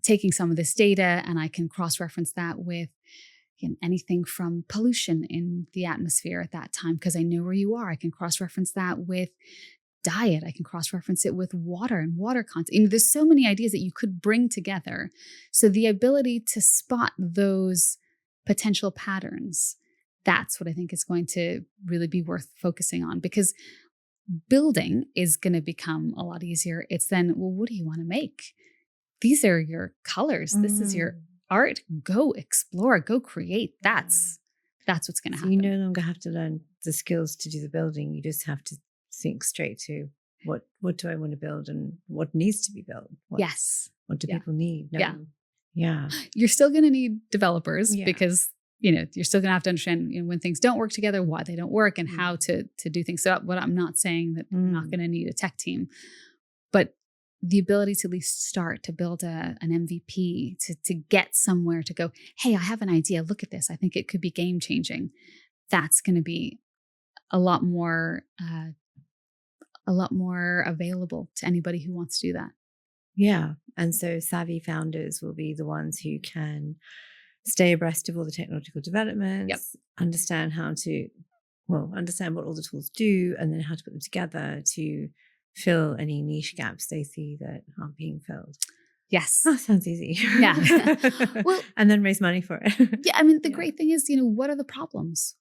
taking some of this data, and I can cross-reference that with anything from pollution in the atmosphere at that time, because I know where you are. I can cross-reference that with diet. I can cross-reference it with water and water content. There's so many ideas that you could bring together. So the ability to spot those potential patterns, that's what I think is going to really be worth focusing on, because building is going to become a lot easier. It's then, well, what do you want to make? These are your colors. This is your art. Go explore, go create. That's what's going to happen. You no longer have to learn the skills to do the building. You just have to think straight to what do I want to build and what needs to be built. What do people need? Yeah. You're still going to need developers because you're still going to have to understand when things don't work together, why they don't work, and how to do things. So what I'm not saying that I'm not going to need a tech team, but the ability to at least start to build an MVP, to get somewhere to go, hey, I have an idea. Look at this. I think it could be game changing. That's going to be a lot more available to anybody who wants to do that. Yeah. And so savvy founders will be the ones who can stay abreast of all the technological developments, understand understand what all the tools do, and then how to put them together to fill any niche gaps they see that aren't being filled. Yes. Oh, sounds easy. Yeah. Well, and then raise money for it. Yeah. The great thing is, what are the problems?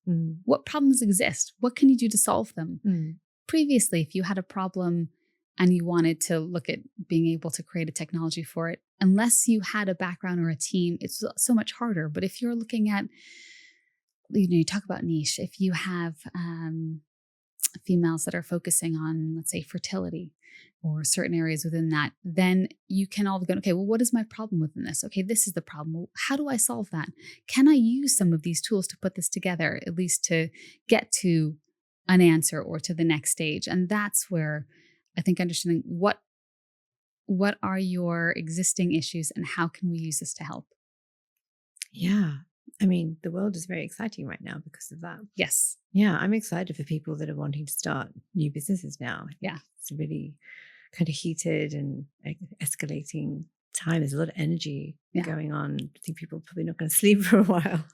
What problems exist? What can you do to solve them? Previously, if you had a problem and you wanted to look at being able to create a technology for it, unless you had a background or a team, it's so much harder. But if you're looking at you talk about niche. If you have females that are focusing on, let's say, fertility or certain areas within that, then you can all go, okay, well, what is my problem within this? Okay, this is the problem. Well, how do I solve that? Can I use some of these tools to put this together, at least to get to an answer or to the next stage? And that's where I think understanding what are your existing issues and how can we use this to help? Yeah. I mean, the world is very exciting right now because of that. Yes. Yeah. I'm excited for people that are wanting to start new businesses now. Yeah. It's a really kind of heated and escalating time. There's a lot of energy going on. I think people are probably not going to sleep for a while.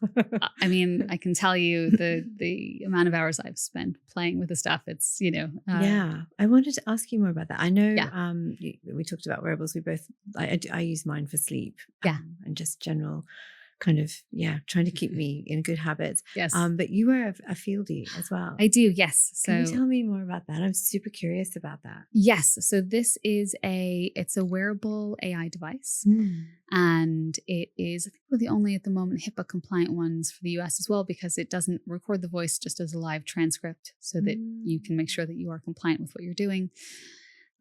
I mean, I can tell you the amount of hours I've spent playing with the stuff. It's, yeah. I wanted to ask you more about that. I know we talked about wearables. We both, I use mine for sleep. And just general kind of, trying to keep me in good habits. Yes. But you were a fieldy as well. I do, yes. So can you tell me more about that? I'm super curious about that. Yes. So this is it's a wearable AI device. And it is, I think we're the only at the moment HIPAA compliant ones for the US as well, because it doesn't record the voice just as a live transcript so that you can make sure that you are compliant with what you're doing.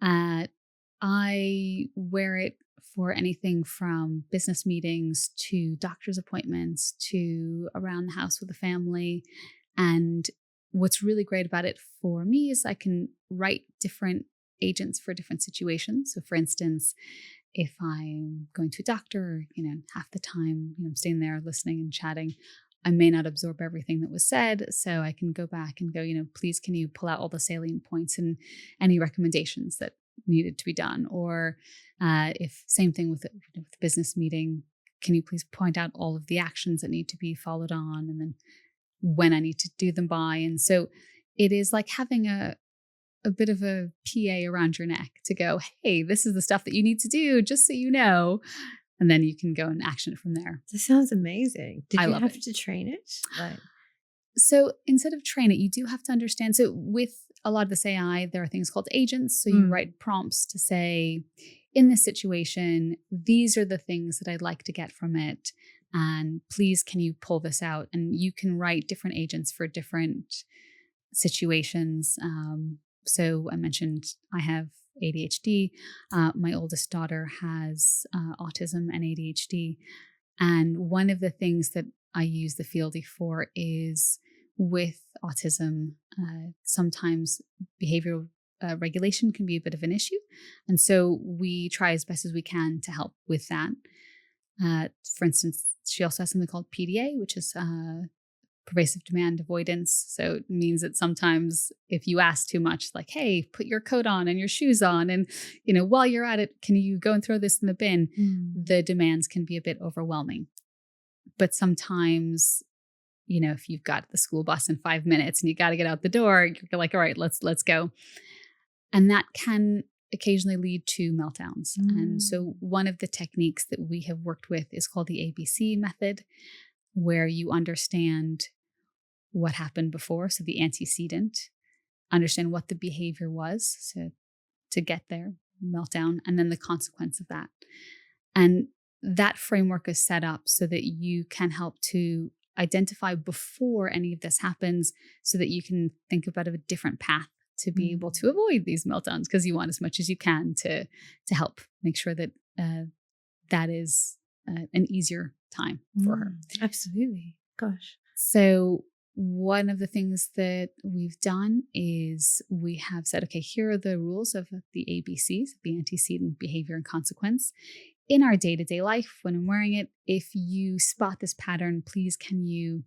I wear it for anything from business meetings to doctor's appointments to around the house with the family. And what's really great about it for me is I can write different agents for different situations. So for instance, if I'm going to a doctor, half the time, I'm staying there listening and chatting, I may not absorb everything that was said. So I can go back and go, please, can you pull out all the salient points and any recommendations that needed to be done? Or if same thing with the business meeting, can you please point out all of the actions that need to be followed on and then when I need to do them by? And so it is like having a bit of a PA around your neck to go, hey, this is the stuff that you need to do, just so you know. And then you can go and action it from there. That sounds amazing. Did you have it. to train it? So instead of train it, you do have to understand. So with a lot of this AI, there are things called agents. So you write prompts to say, in this situation, these are the things that I'd like to get from it. And please, can you pull this out? And you can write different agents for different situations. So I mentioned I have ADHD. My oldest daughter has autism and ADHD. And one of the things that I use the Fieldy for is with autism, sometimes behavioral regulation can be a bit of an issue. And so we try as best as we can to help with that. For instance, she also has something called PDA, which is pervasive demand avoidance. So it means that sometimes if you ask too much, like, hey, put your coat on and your shoes on, and, while you're at it, can you go and throw this in the bin? The demands can be a bit overwhelming. But sometimes, if you've got the school bus in 5 minutes and you got to get out the door, you're like, all right, let's go. And that can occasionally lead to meltdowns. And so one of the techniques that we have worked with is called the ABC method, where you understand what happened before, so the antecedent, understand what the behavior was, so to get there, meltdown, and then the consequence of that. And that framework is set up so that you can help to identify before any of this happens, so that you can think about a different path to be able to avoid these meltdowns, because you want as much as you can to help make sure that that is an easier time for her. Absolutely. Gosh. So one of the things that we've done is we have said, okay, here are the rules of the ABCs, the antecedent, behavior, and consequence. In our day-to-day life, when I'm wearing it, if you spot this pattern, please can you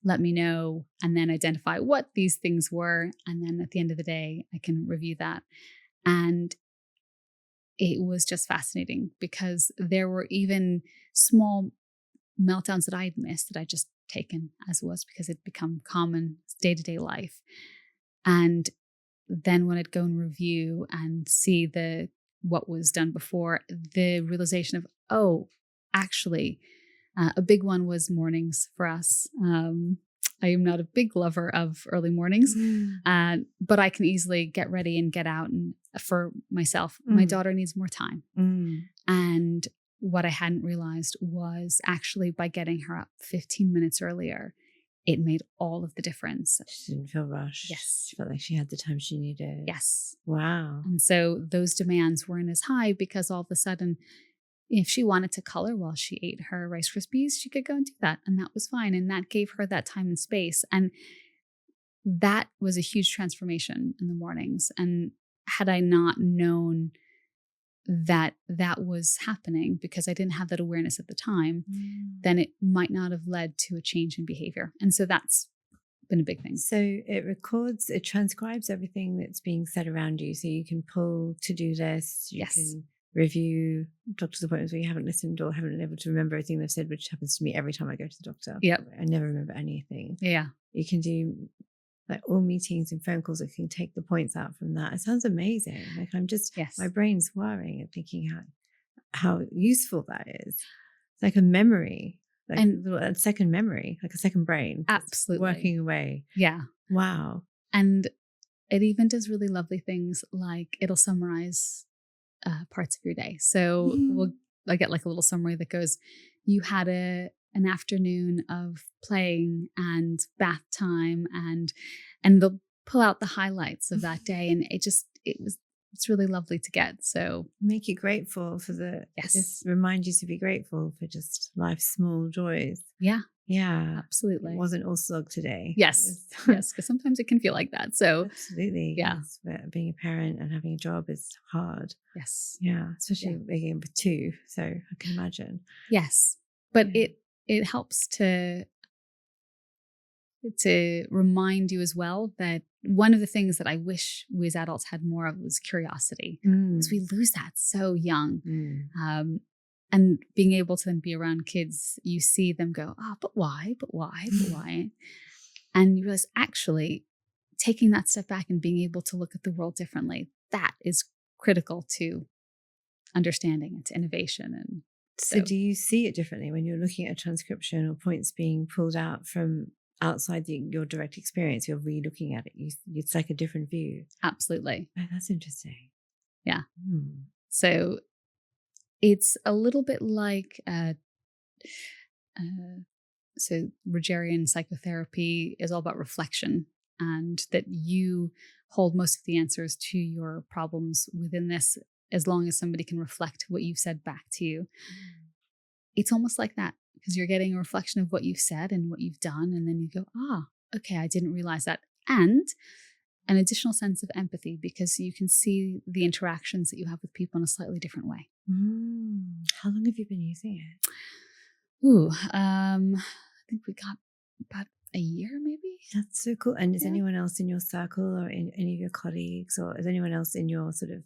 let me know, and then identify what these things were. And then at the end of the day, I can review that. And it was just fascinating because there were even small meltdowns that I had missed that I'd just taken as was because it'd become common day-to-day life. And then when I'd go and review and see what was done before, the realization of, oh, actually, a big one was mornings for us. I am not a big lover of early mornings, but I can easily get ready and get out. And for myself, my daughter needs more time. And what I hadn't realized was actually by getting her up 15 minutes earlier, it made all of the difference. She didn't feel rushed. Yes. She felt like she had the time she needed. Yes. Wow. And so those demands weren't as high because all of a sudden, if she wanted to color while she ate her Rice Krispies, she could go and do that. And that was fine. And that gave her that time and space. And that was a huge transformation in the mornings. And had I not known that that was happening because I didn't have that awareness at the time, then it might not have led to a change in behavior. And so that's been a big thing. So it transcribes everything that's being said around you. So you can pull to-do lists, you can review doctor's appointments where you haven't listened or haven't been able to remember everything they've said, which happens to me every time I go to the doctor. Yep. I never remember anything. Yeah. You can do like all meetings and phone calls that can take the points out from that. It sounds amazing. Like I'm just, my brain's whirring and thinking how useful that is. It's like a memory, like a second memory, like a second brain. Absolutely. Working away. Yeah. Wow. And it even does really lovely things like it'll summarize parts of your day. So I get like a little summary that goes, you had an afternoon of playing and bath time and they'll pull out the highlights of that day. And it's really lovely to get. So make you grateful for just remind you to be grateful for just life's small joys. Yeah. Yeah. Absolutely. It wasn't all slog today. Yes. Yes. Because sometimes it can feel like that. So absolutely. Yeah. Being a parent and having a job is hard. Yes. Yeah. Especially being with two. So I can imagine. Yes. But it helps to remind you as well that one of the things that I wish we as adults had more of was curiosity, because we lose that so young. And being able to then be around kids, you see them go, but why? But why? But why? And you realize actually taking that step back and being able to look at the world differently, that is critical to understanding and to innovation. And so do you see it differently when you're looking at a transcription or points being pulled out from outside your direct experience? You're re-looking at it. It's like a different view. Absolutely. Oh, that's interesting. Yeah. So it's a little bit like so Rogerian psychotherapy is all about reflection, and that you hold most of the answers to your problems within this, as long as somebody can reflect what you've said back to you. It's almost like that, because you're getting a reflection of what you've said and what you've done. And then you go, okay, I didn't realize that. And an additional sense of empathy, because you can see the interactions that you have with people in a slightly different way. How long have you been using it? I think we got about a year, maybe. That's so cool. And is anyone else in your circle or in any of your colleagues, or is anyone else in your sort of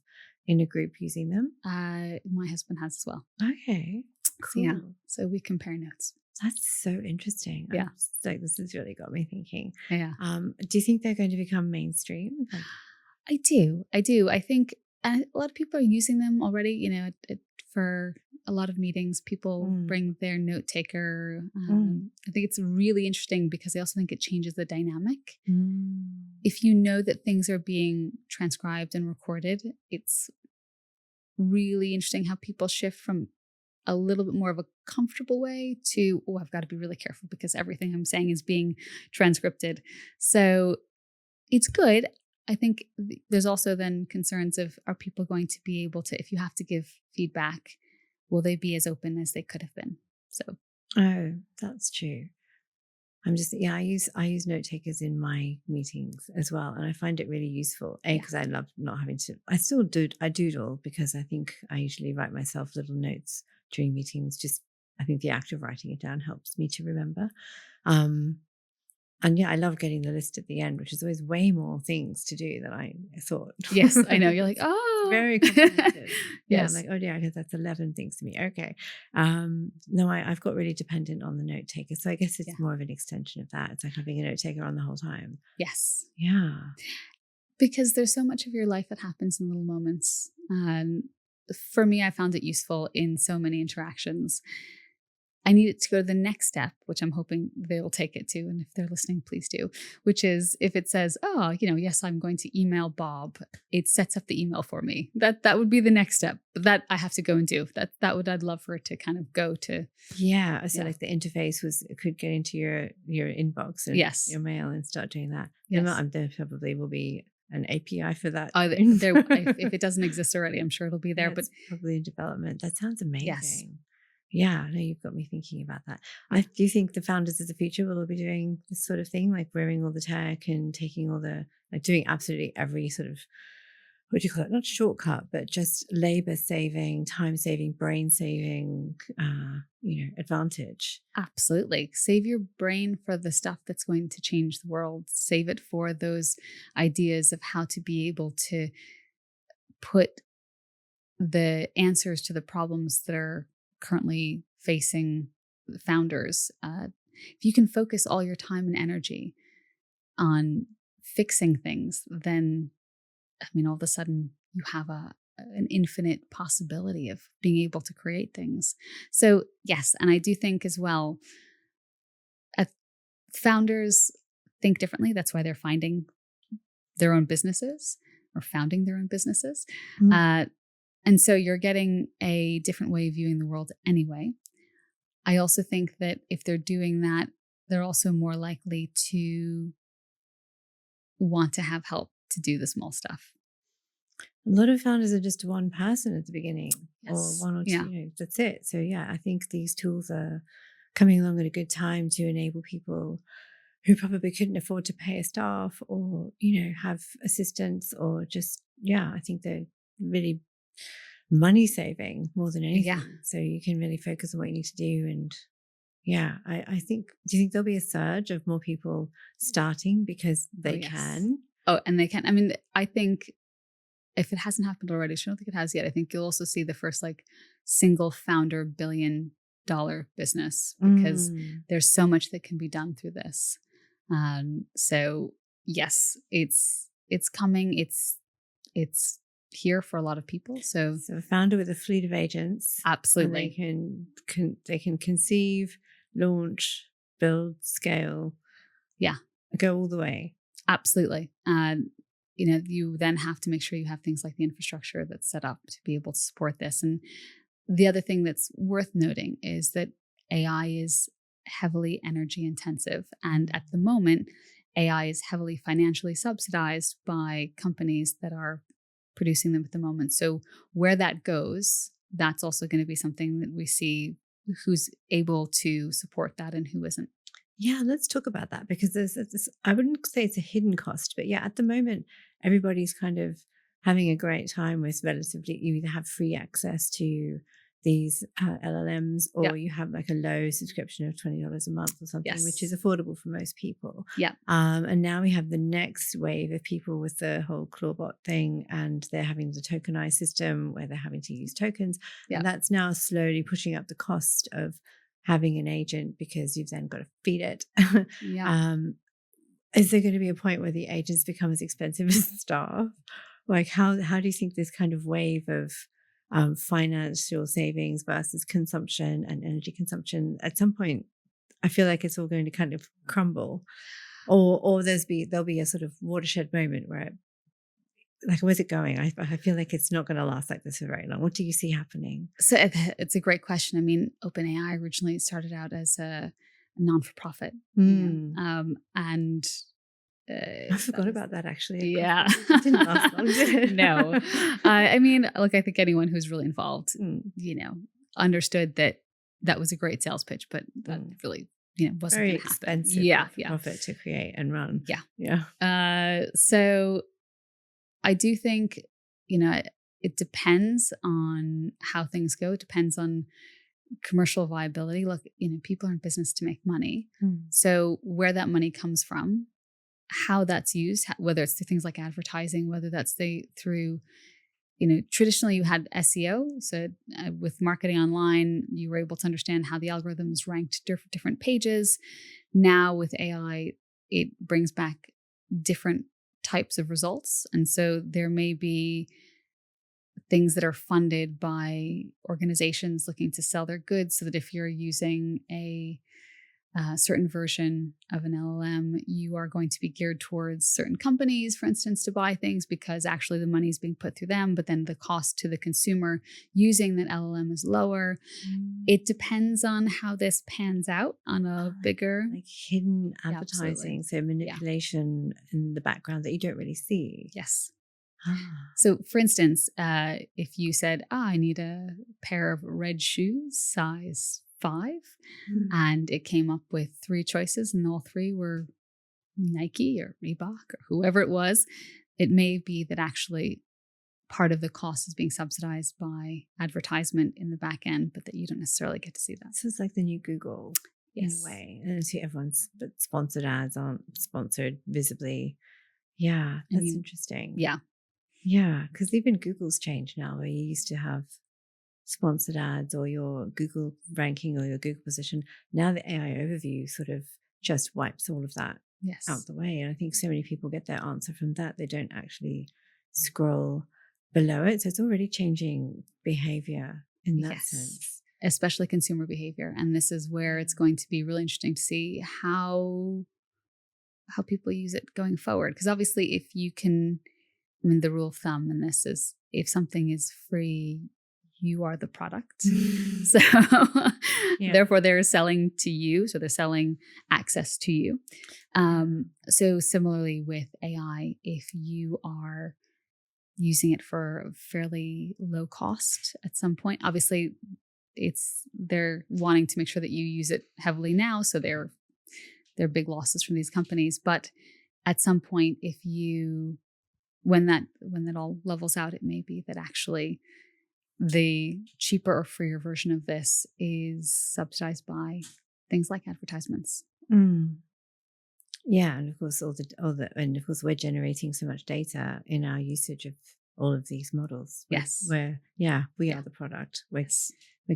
in a group using them? My husband has as well. Okay, cool. Yeah, so we compare notes. That's so interesting. Yeah, like this has really got me thinking. Yeah. Do you think they're going to become mainstream? I do. I think a lot of people are using them already. You know, for a lot of meetings, people bring their note taker. I think it's really interesting because I also think it changes the dynamic. If you know that things are being transcribed and recorded, it's really interesting how people shift from a little bit more of a comfortable way to, I've got to be really careful because everything I'm saying is being transcripted. So it's good. I think there's also then concerns of, are people going to be able to, if you have to give feedback, will they be as open as they could have been? So. Oh, that's true. I use note takers in my meetings as well. And I find it really useful. Because I love not having to, I doodle because I think I usually write myself little notes during meetings. Just, I think the act of writing it down helps me to remember. And I love getting the list at the end, which is always way more things to do than I thought. Yes, I know. You're like, very complicated. Yes. I'm like, because that's 11 things to me. Okay. No, I've got really dependent on the note taker. So I guess it's more of an extension of that. It's like having a note taker on the whole time. Yes. Yeah. Because there's so much of your life that happens in little moments. For me, I found it useful in so many interactions. I need it to go to the next step, which I'm hoping they'll take it to. And if they're listening, please do, which is if it says, oh, yes, I'm going to email Bob, it sets up the email for me. That would be the next step, but that I have to go and do. I'd love for it to kind of go to. Yeah. So like the interface could get into your inbox and yes. your mail and start doing that. Yes. There probably will be an API for that. If it doesn't exist already, I'm sure it'll be there. Yeah, but probably in development. That sounds amazing. Yes. Yeah, no, you've got me thinking about that. Do you think the founders of the future will all be doing this sort of thing, like wearing all the tech and taking all the, like doing absolutely every sort of, what do you call it? Not shortcut, but just labor saving, time saving, brain saving, advantage. Absolutely. Save your brain for the stuff that's going to change the world. Save it for those ideas of how to be able to put the answers to the problems that are currently facing founders. If you can focus all your time and energy on fixing things, then all of a sudden you have an infinite possibility of being able to create things. So yes, and I do think as well, founders think differently. That's why they're finding their own businesses or founding their own businesses. Mm. And so you're getting a different way of viewing the world anyway. I also think that if they're doing that, they're also more likely to want to have help to do the small stuff. A lot of founders are just one person at the beginning, yes. or one or two, that's it. So yeah, I think these tools are coming along at a good time to enable people who probably couldn't afford to pay a staff or, have assistants or just, I think they're really money saving more than anything. Yeah. So you can really focus on what you need to do. And I think, do you think there'll be a surge of more people starting because they can? Oh, and they can. I think if it hasn't happened already, I don't think it has yet. I think you'll also see the first single founder $1 billion business because there's so much that can be done through this. So yes, it's coming. It's here for a lot of people. So a founder with a fleet of agents. Absolutely. They can conceive, launch, build, scale. Yeah. Go all the way. Absolutely. You then have to make sure you have things like the infrastructure that's set up to be able to support this. And the other thing that's worth noting is that AI is heavily energy intensive. And at the moment, AI is heavily financially subsidized by companies that are producing them at the moment. So where that goes, that's also going to be something that we see who's able to support that and who isn't. Yeah, let's talk about that because there's this, I wouldn't say it's a hidden cost, but at the moment, everybody's kind of having a great time with relatively, you either have free access to these LLMs or you have a low subscription of $20 a month or something, which is affordable for most people. Yeah. And now we have the next wave of people with the whole Claude thing, and they're having the tokenized system where they're having to use tokens. Yeah. And that's now slowly pushing up the cost of having an agent because you've then got to feed it. Yeah. Is there going to be a point where the agents become as expensive as staff? How do you think this kind of wave of financial savings versus consumption and energy consumption, at some point, I feel like it's all going to kind of crumble, or there'll be a sort of watershed moment where where's it going? I feel like it's not going to last like this for very long. What do you see happening? So it's a great question. OpenAI originally started out as a non-for-profit, and I forgot about that actually. Yeah. It didn't last long, did it? No. I think anyone who's really involved, understood that was a great sales pitch, but that really, wasn't very going to happen. Expensive profit to create and run. Yeah. Yeah. So I do think, it depends on how things go. It depends on commercial viability. Look, people are in business to make money. So where that money comes from, how that's used, whether it's through things like advertising, whether that's through, traditionally you had SEO. So with marketing online, you were able to understand how the algorithms ranked different pages. Now with AI, it brings back different types of results. And so there may be things that are funded by organizations looking to sell their goods, so that if you're using a certain version of an LLM, you are going to be geared towards certain companies, for instance, to buy things because actually the money is being put through them, but then the cost to the consumer using that LLM is lower. It depends on how this pans out on a bigger... Like hidden Yeah, advertising, so manipulation in the background that you don't really see. Yes. So, for instance, if you said, I need a pair of red shoes, size 5, and it came up with 3 choices, and all 3 were Nike or Reebok or whoever it was, it may be that actually part of the cost is being subsidized by advertisement in the back end, but that you don't necessarily get to see that. So it's like the new Google in a way. And see everyone's sponsored ads aren't sponsored visibly. Yeah, that's interesting. Yeah. Yeah, because even Google's changed now, where you used to have sponsored ads or your Google ranking or your Google position. Now the AI overview sort of just wipes all of that out the way. And I think so many people get their answer from that. They don't actually scroll below it. So it's already changing behavior in that sense. Especially consumer behavior. And this is where it's going to be really interesting to see how people use it going forward. Because obviously if you can, I mean, the rule of thumb in this is if something is free, you are the product. So therefore they're selling to you. So they're selling access to you. So similarly with AI, if you are using it for fairly low cost at some point, obviously they're wanting to make sure that you use it heavily now. So there are big losses from these companies. But at some point, when that all levels out, it may be that actually the cheaper or freer version of this is subsidized by things like advertisements. Yeah, and of course, and of course, we're generating so much data in our usage of all of these models. We are the product. We're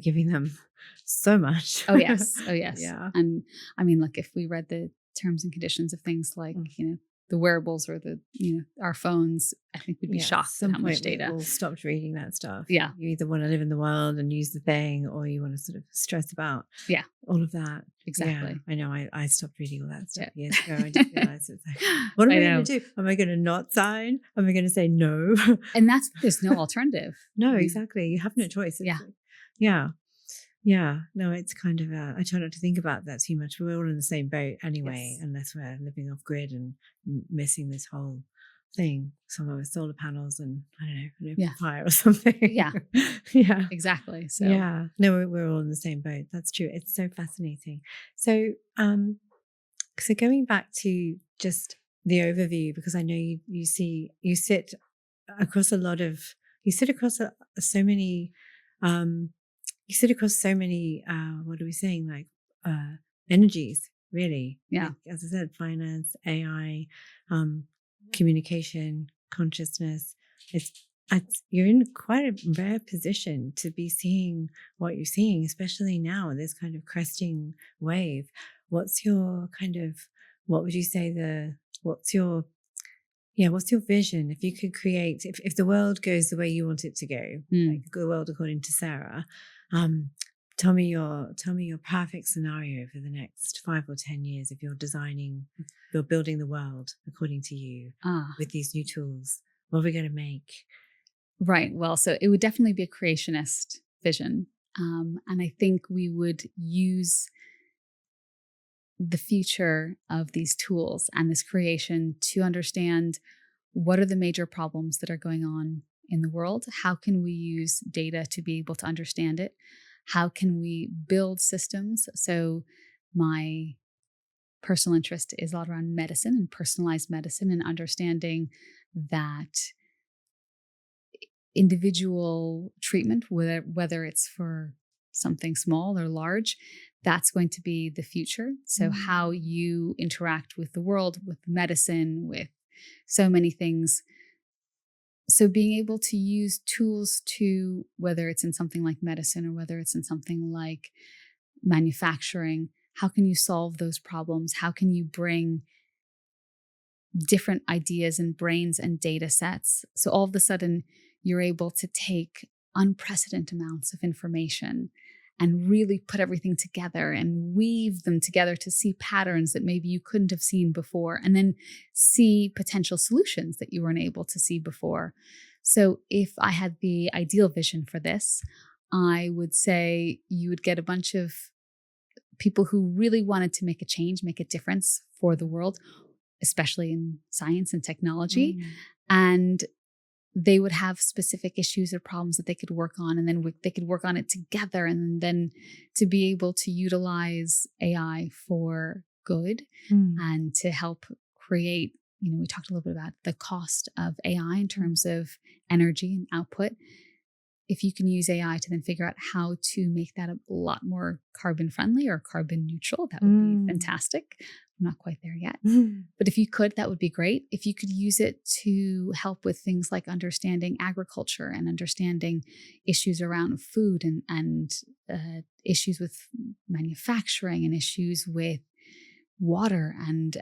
giving them so much. Oh yes. Yeah. And I mean, look, if we read the terms and conditions of things like the wearables or our phones, I think we'd be shocked at how much data. We'll stop reading that stuff. Yeah. You either want to live in the world and use the thing, or you want to sort of stress about all of that. Exactly. Yeah, I know. I stopped reading all that stuff years ago. I just realized it's like, what am I going to do? Am I going to not sign? Am I going to say no? And there's no alternative. No, exactly. You have no choice. Yeah. No, it's kind of, I try not to think about that too much. We're all in the same boat anyway, unless we're living off grid and missing this whole thing. Somewhere with solar panels and, I don't know, fire or something. Yeah. Yeah. Exactly. So, yeah. No, we're all in the same boat. That's true. It's so fascinating. So, so going back to just the overview, because I know you sit across so many, you sit across so many, what are we saying? Like, energies, really. Yeah. Like, as I said, finance, AI, communication, consciousness. You're in quite a rare position to be seeing what you're seeing, especially now in this kind of cresting wave. What's your vision? If you could create, if the world goes the way you want it to go, like the world according to Sarah, tell me your perfect scenario for the next 5 or 10 years. If you're building the world according to you with these new tools, what are we going to make? Right. Well, so it would definitely be a creationist vision. And I think we would use the future of these tools and this creation to understand what are the major problems that are going on in the world. How can we use data to be able to understand it? How can we build systems? So my personal interest is a lot around medicine and personalized medicine and understanding that individual treatment, whether it's for something small or large, that's going to be the future. So how you interact with the world, with medicine, with so many things. So being able to use tools to, whether it's in something like medicine or whether it's in something like manufacturing, how can you solve those problems? How can you bring different ideas and brains and data sets? So all of a sudden, you're able to take unprecedented amounts of information and really put everything together and weave them together to see patterns that maybe you couldn't have seen before, and then see potential solutions that you weren't able to see before. So if I had the ideal vision for this, I would say you would get a bunch of people who really wanted to make a change, make a difference for the world, especially in science and technology. And they would have specific issues or problems that they could work on, and then they could work on it together. And then to be able to utilize AI for good and to help create, we talked a little bit about the cost of AI in terms of energy and output. If you can use AI to then figure out how to make that a lot more carbon friendly or carbon neutral, that would be fantastic. I'm not quite there yet. But if you could, that would be great. If you could use it to help with things like understanding agriculture and understanding issues around food and issues with manufacturing and issues with water and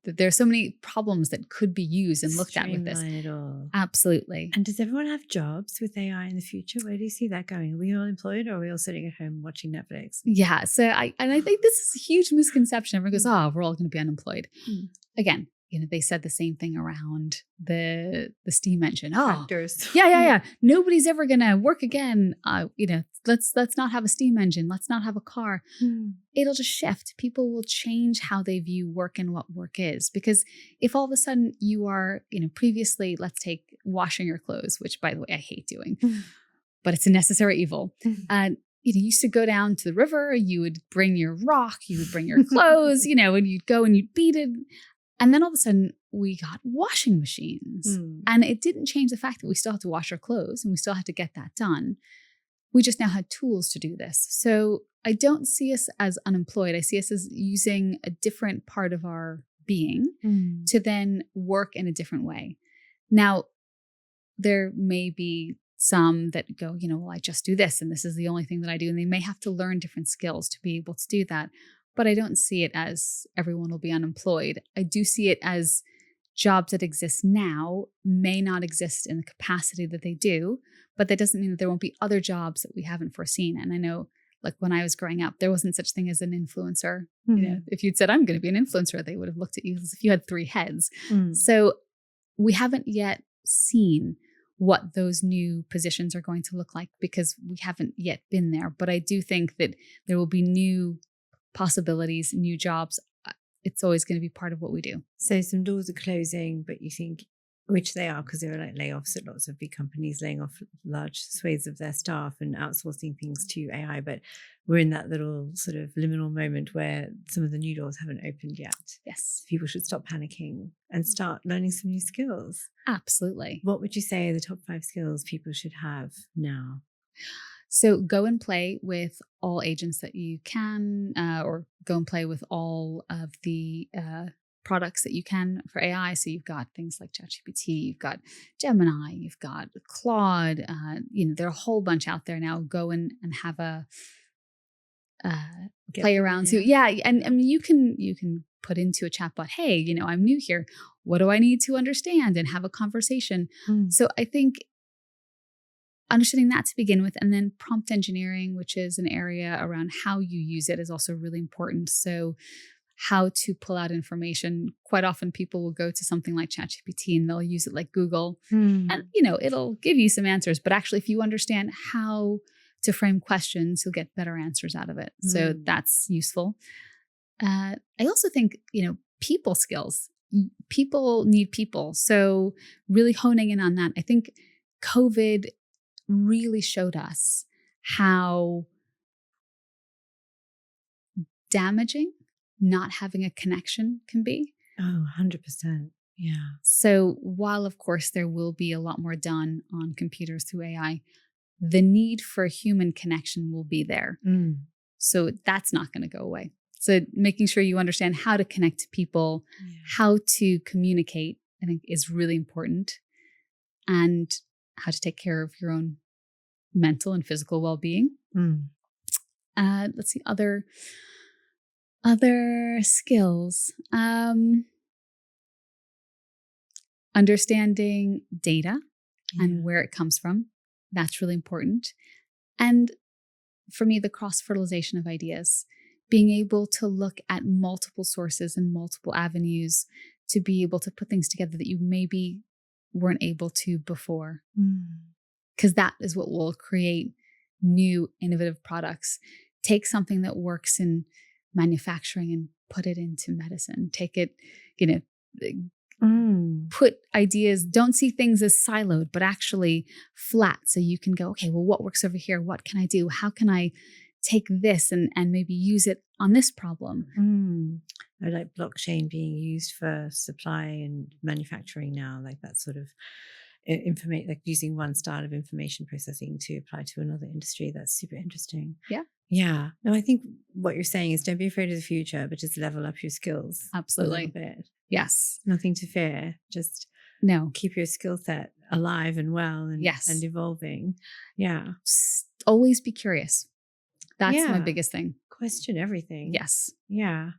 there are so many problems that could be used and looked at with this. Streamline it all. Absolutely. And does everyone have jobs with AI in the future? Where do you see that going? Are we all employed, or are we all sitting at home watching Netflix? Yeah. So I think this is a huge misconception. Everyone goes, "Oh, we're all going to be unemployed." Again, they said the same thing around the steam engine. Factors. Yeah. Nobody's ever going to work again. Let's not have a steam engine. Let's not have a car. It'll just shift. People will change how they view work and what work is. Because if all of a sudden you are, previously, let's take washing your clothes, which by the way, I hate doing, but it's a necessary evil. You used to go down to the river, you would bring your rock, you would bring your clothes, and you'd go and you'd beat it. And then all of a sudden we got washing machines, and it didn't change the fact that we still had to wash our clothes and we still had to get that done. We just now had tools to do this. So I don't see us as unemployed. I see us as using a different part of our being to then work in a different way. Now, there may be some that go, well, I just do this and this is the only thing that I do. And they may have to learn different skills to be able to do that. But I don't see it as everyone will be unemployed. I do see it as jobs that exist now may not exist in the capacity that they do, but that doesn't mean that there won't be other jobs that we haven't foreseen. And I know, like when I was growing up, there wasn't such thing as an influencer. If you'd said, I'm going to be an influencer, they would have looked at you as if you had 3 heads. So we haven't yet seen what those new positions are going to look like because we haven't yet been there. But I do think that there will be new possibilities, new jobs. It's always going to be part of what we do. So some doors are closing, but you think, which they are, because there are like layoffs at lots of big companies laying off large swathes of their staff and outsourcing things to AI. But we're in that little sort of liminal moment where some of the new doors haven't opened yet. Yes. People should stop panicking and start learning some new skills. Absolutely. What would you say are the top 5 skills people should have now? So go and play with all agents that you can, or go and play with all of the products that you can for AI. So you've got things like ChatGPT, you've got Gemini, you've got Claude. There are a whole bunch out there now. Go and have a play around. So and I mean you can put into a chatbot, hey, I'm new here. What do I need to understand? And have a conversation. So I think understanding that to begin with, and then prompt engineering, which is an area around how you use it, is also really important. So how to pull out information. Quite often people will go to something like ChatGPT and they'll use it like Google and, it'll give you some answers. But actually, if you understand how to frame questions, you'll get better answers out of it. So that's useful. I also think, people skills. People need people. So really honing in on that. I think COVID really showed us how damaging not having a connection can be. Oh, 100%. Yeah. So while, of course, there will be a lot more done on computers through AI, the need for human connection will be there. So that's not going to go away. So making sure you understand how to connect to people, how to communicate, I think is really important. And how to take care of your own mental and physical well-being. Let's see, other skills. Understanding data and where it comes from. That's really important. And for me, the cross-fertilization of ideas, being able to look at multiple sources and multiple avenues to be able to put things together that you maybe weren't able to before. Because that is what will create new innovative products. Take something that works in manufacturing and put it into medicine. Take it, put ideas, don't see things as siloed, but actually flat. So you can go, okay, well, what works over here? What can I do? How can I take this and maybe use it on this problem? I like blockchain being used for supply and manufacturing now, like that sort of information, like using one style of information processing to apply to another industry. That's super interesting. Yeah. No, I think what you're saying is don't be afraid of the future, but just level up your skills. Absolutely. A little bit. Yes. Nothing to fear. Just keep your skill set alive and well and evolving. Yeah. Always be curious. That's my biggest thing. Question everything. Yes. Yeah.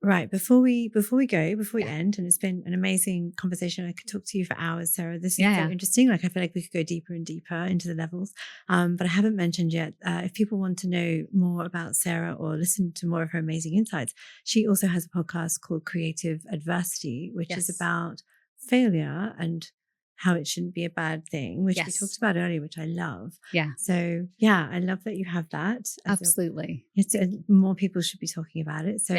Right. Before we end, and it's been an amazing conversation. I could talk to you for hours, Sarah. This is so interesting. Like I feel like we could go deeper and deeper into the levels. But I haven't mentioned yet, if people want to know more about Sarah or listen to more of her amazing insights, she also has a podcast called Creative Adversity, which is about failure and how it shouldn't be a bad thing, which we talked about earlier, which I love. Yeah. So I love that you have that. Absolutely. More people should be talking about it. So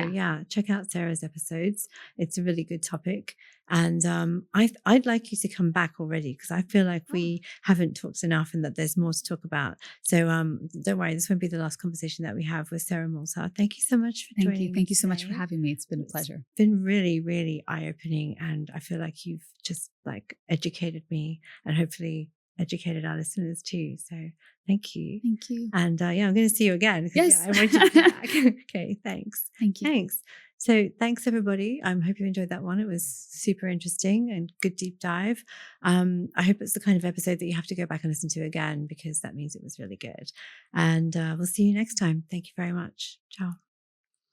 check out Sarah's episodes. It's a really good topic. And I'd like you to come back already because I feel like we haven't talked enough and that there's more to talk about. So don't worry, this won't be the last conversation that we have with Sarah Malter. Thank you so much for joining me. Thank you so much for having me. It's been a pleasure. It's been really, really eye-opening, and I feel like you've just educated me and hopefully educated our listeners too. So thank you. Thank you. And I'm going to see you again. Yes. I want you to come back. Okay, thanks. Thank you. Thanks. So thanks everybody. I hope you enjoyed that one. It was super interesting and good deep dive. I hope it's the kind of episode that you have to go back and listen to again because that means it was really good. And we'll see you next time. Thank you very much. Ciao.